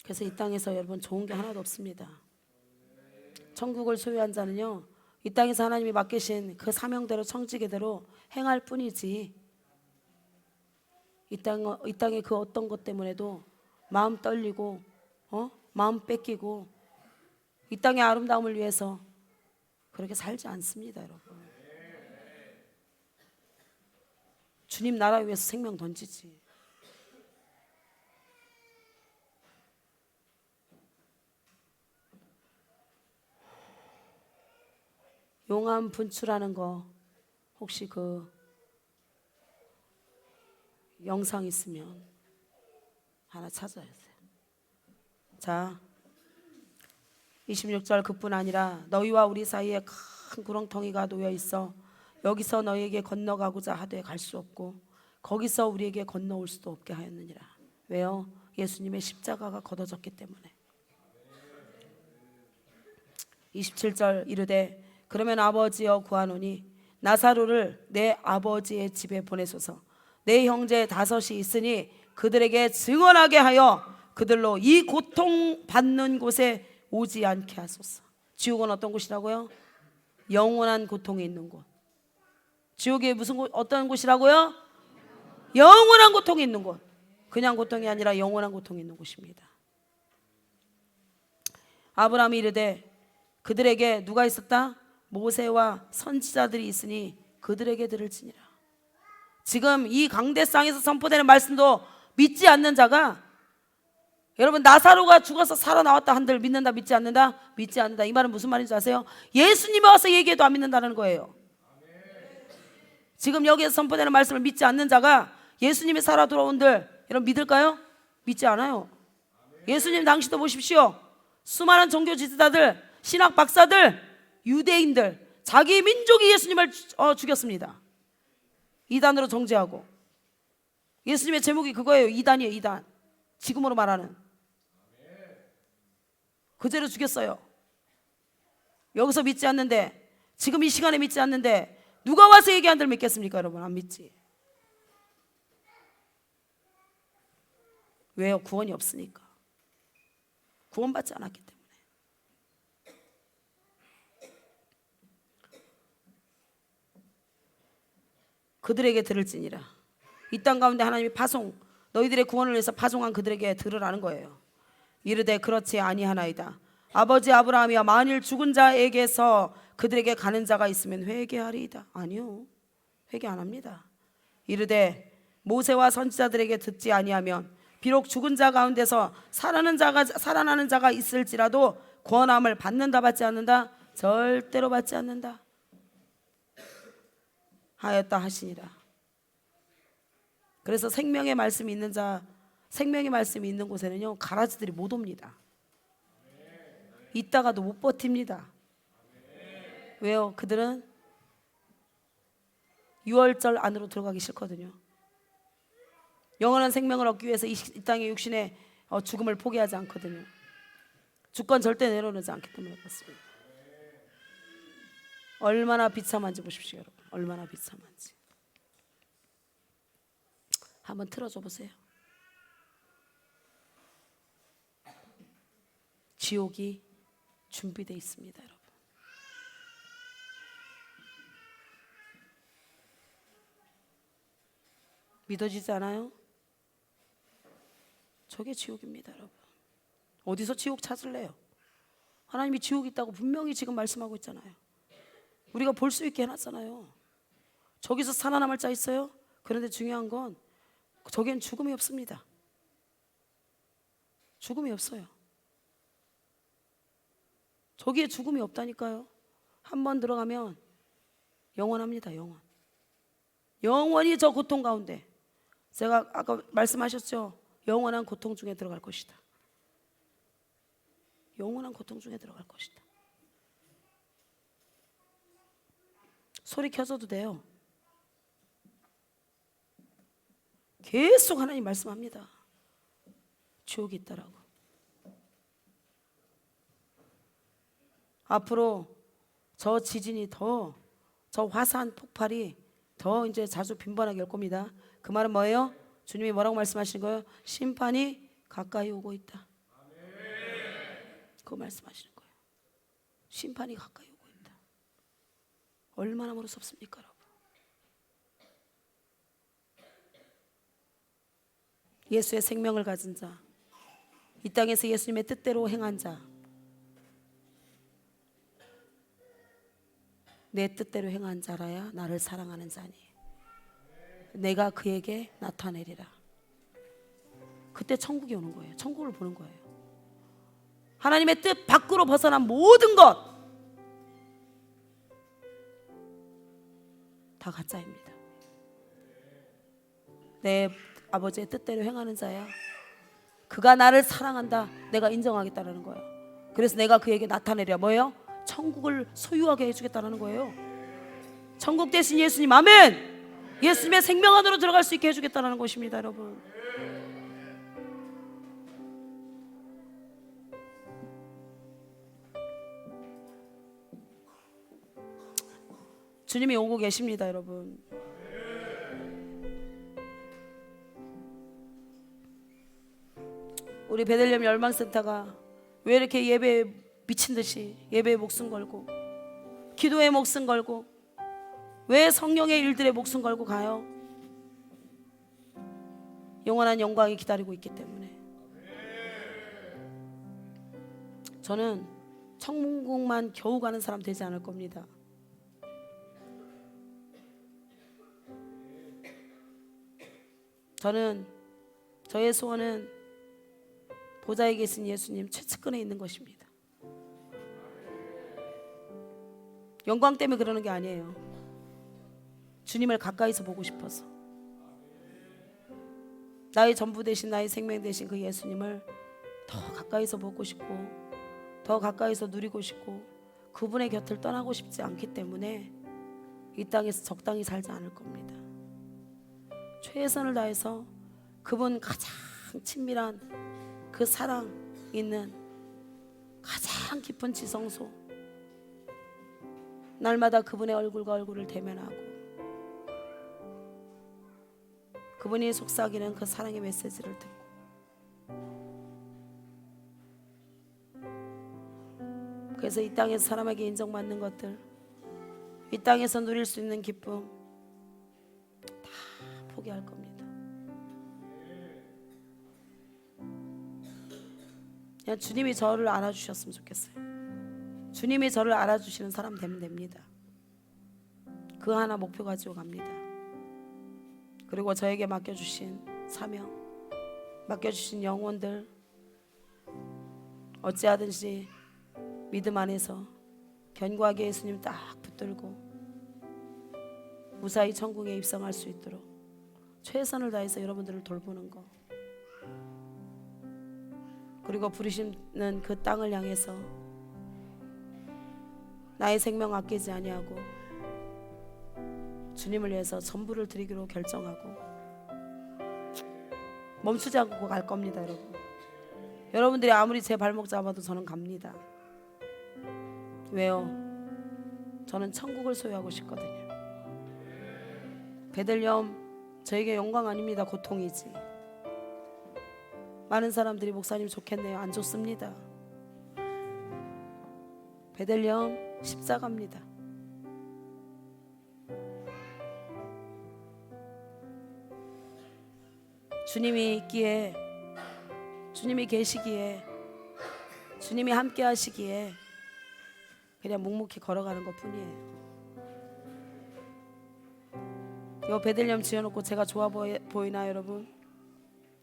그래서 이 땅에서 여러분 좋은 게 하나도 없습니다. 천국을 소유한 자는요, 이 땅에서 하나님이 맡기신 그 사명대로 청지기대로 행할 뿐이지, 이 땅의 그 어떤 것 때문에도 마음 떨리고 마음 뺏기고 이 땅의 아름다움을 위해서 그렇게 살지 않습니다, 여러분. 주님 나라 위해서 생명 던지지. 용암 분출하는 거 혹시 그 영상 있으면 하나 찾아야 돼요. 자, 26절 그뿐 아니라 너희와 우리 사이에 큰 구렁텅이가 놓여 있어 여기서 너희에게 건너가고자 하되 갈 수 없고 거기서 우리에게 건너올 수도 없게 하였느니라. 왜요? 예수님의 십자가가 걷어졌기 때문에. 27절 이르되 그러면 아버지여 구하노니 나사로를 내 아버지의 집에 보내소서. 내 형제 5이 있으니 그들에게 증언하게 하여 그들로 이 고통받는 곳에 오지 않게 하소서. 지옥은 어떤 곳이라고요? 영원한 고통이 있는 곳. 지옥이 어떤 곳이라고요? 영원한 고통이 있는 곳. 그냥 고통이 아니라 영원한 고통이 있는 곳입니다. 아브라함이 이르되 그들에게 누가 있었다? 모세와 선지자들이 있으니 그들에게 들을지니라. 지금 이 강대상에서 선포되는 말씀도 믿지 않는 자가, 여러분 나사로가 죽어서 살아나왔다 한들 믿는다 믿지 않는다? 믿지 않는다. 이 말은 무슨 말인지 아세요? 예수님이 와서 얘기해도 안 믿는다는 거예요. 지금 여기에서 선포되는 말씀을 믿지 않는 자가 예수님이 살아 돌아온들 여러분 믿을까요? 믿지 않아요. 예수님 당시도 보십시오. 수많은 종교 지도자들, 신학 박사들, 유대인들, 자기 민족이 예수님을 죽였습니다. 이단으로 정죄하고. 예수님의 제목이 그거예요. 이단이에요, 이단. 지금으로 말하는. 그제로 죽였어요. 여기서 믿지 않는데, 지금 이 시간에 믿지 않는데 누가 와서 얘기한들 믿겠습니까? 여러분 안 믿지. 왜요? 구원이 없으니까. 구원받지 않았기 때문에. 그들에게 들을지니라. 이 땅 가운데 하나님이 너희들의 구원을 위해서 파송한 그들에게 들으라는 거예요. 이르되 그렇지 아니하나이다. 아버지 아브라함이여 만일 죽은 자에게서 그들에게 가는 자가 있으면 회개하리이다. 아니요, 회개 안 합니다. 이르되 모세와 선지자들에게 듣지 아니하면 비록 죽은 자 가운데서 살아나는 자가 있을지라도 구원함을 받는다 받지 않는다? 절대로 받지 않는다 하였다 하시니라. 그래서 생명의 말씀이 있는 곳에는요 가라지들이 못 옵니다. 있다가도 못 버팁니다. 왜요? 그들은 유월절 안으로 들어가기 싫거든요. 영원한 생명을 얻기 위해서 이 땅의 육신의 죽음을 포기하지 않거든요. 주권 절대 내려놓지 않기 때문에 그렇습니다. 얼마나 비참한지 보십시오, 여러분. 얼마나 비참한지. 한번 틀어줘 보세요. 지옥이 준비되어 있습니다, 여러분. 믿어지지 않아요? 저게 지옥입니다, 여러분. 어디서 지옥 찾을래요? 하나님이 지옥 있다고 분명히 지금 말씀하고 있잖아요. 우리가 볼 수 있게 해놨잖아요. 저기서 살아남을 자 있어요? 그런데 중요한 건 저기엔 죽음이 없습니다. 죽음이 없어요. 저기에 죽음이 없다니까요. 한번 들어가면 영원합니다. 영원히 저 고통 가운데. 제가 아까 말씀하셨죠? 영원한 고통 중에 들어갈 것이다. 영원한 고통 중에 들어갈 것이다. 소리 켜줘도 돼요. 계속 하나님 말씀합니다. 지옥이 있다라고. 앞으로 저 지진이 저 화산 폭발이 더 이제 자주 빈번하게 올 겁니다. 그 말은 뭐예요? 주님이 뭐라고 말씀하시는 거예요? 심판이 가까이 오고 있다. 그거 말씀하시는 거예요. 심판이 가까이 오고 있다. 얼마나 무섭습니까, 여러분? 예수의 생명을 가진 자, 이 땅에서 예수님의 뜻대로 행한 자, 내 뜻대로 행한 자라야 나를 사랑하는 자니 내가 그에게 나타내리라. 그때 천국이 오는 거예요. 천국을 보는 거예요. 하나님의 뜻 밖으로 벗어난 모든 것 다 가짜입니다. 내 아버지의 뜻대로 행하는 자야. 그가 나를 사랑한다. 내가 인정하겠다라는 거예요. 그래서 내가 그에게 나타내려 뭐예요? 천국을 소유하게 해주겠다는 거예요. 천국 대신 예수님, 아멘. 예수님의 생명 안으로 들어갈 수 있게 해주겠다는 것입니다, 여러분. 주님이 오고 계십니다, 여러분. 우리 베들레헴 열방센터가 왜 이렇게 예배에 미친 듯이 예배에 목숨 걸고 기도에 목숨 걸고 왜 성령의 일들에 목숨 걸고 가요? 영원한 영광이 기다리고 있기 때문에. 저는 천국만 겨우 가는 사람 되지 않을 겁니다. 저의 소원은 보좌에 계신 예수님 최측근에 있는 것입니다. 영광 때문에 그러는 게 아니에요. 주님을 가까이서 보고 싶어서. 나의 전부 되신, 나의 생명 되신 그 예수님을 더 가까이서 보고 싶고 더 가까이서 누리고 싶고 그분의 곁을 떠나고 싶지 않기 때문에 이 땅에서 적당히 살지 않을 겁니다. 최선을 다해서 그분 가장 친밀한 그 사랑 있는 가장 깊은 지성소, 날마다 그분의 얼굴과 얼굴을 대면하고 그분이 속삭이는 그 사랑의 메시지를 듣고 그래서 이 땅에서 사람에게 인정받는 것들, 이 땅에서 누릴 수 있는 기쁨 다 포기할 겁니다. 그냥 주님이 저를 알아주셨으면 좋겠어요. 주님이 저를 알아주시는 사람 되면 됩니다. 그 하나 목표 가지고 갑니다. 그리고 저에게 맡겨주신 사명, 맡겨주신 영혼들 어찌하든지 믿음 안에서 견고하게 예수님 딱 붙들고 무사히 천국에 입성할 수 있도록 최선을 다해서 여러분들을 돌보는 거, 그리고 부르시는 그 땅을 향해서 나의 생명 아끼지 아니하고 주님을 위해서 전부를 드리기로 결정하고 멈추지 않고 갈 겁니다. 여러분들이 아무리 제 발목 잡아도 저는 갑니다. 왜요? 저는 천국을 소유하고 싶거든요. 베들레헴 저에게 영광 아닙니다. 고통이지. 많은 사람들이 목사님 좋겠네요. 안 좋습니다. 베들레헴 십자가입니다. 주님이 있기에, 주님이 계시기에, 주님이 함께 하시기에 그냥 묵묵히 걸어가는 것 뿐이에요. 이 베들레헴 지어놓고 제가 좋아 보이나 여러분?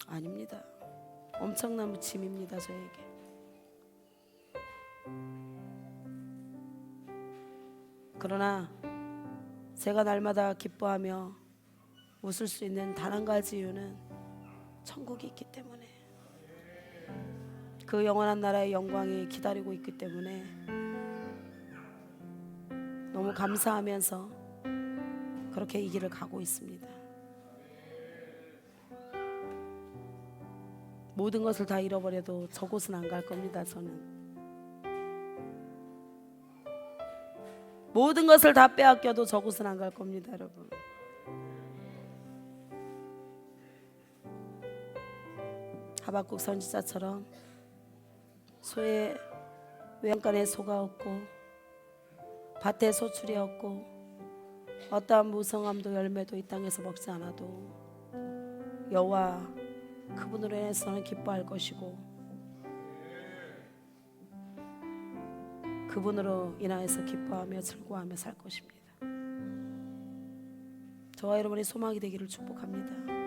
아닙니다. 엄청난 짐입니다. 저에게. 그러나 제가 날마다 기뻐하며 웃을 수 있는 단 한 가지 이유는 천국이 있기 때문에, 그 영원한 나라의 영광이 기다리고 있기 때문에 너무 감사하면서 그렇게 이 길을 가고 있습니다. 모든 것을 다 잃어버려도 저곳은 안 갈 겁니다. 저는 모든 것을 다 빼앗겨도 저곳은 안 갈 겁니다. 여러분, 하박국 선지자처럼 소의 외양간에 소가 없고 밭에 소출이 없고 어떠한 무성함도 열매도 이 땅에서 먹지 않아도 여호와 그분으로 인해서 저는 기뻐할 것이고 그분으로 인하여서 기뻐하며 즐거워하며 살 것입니다. 저와 여러분의 소망이 되기를 축복합니다.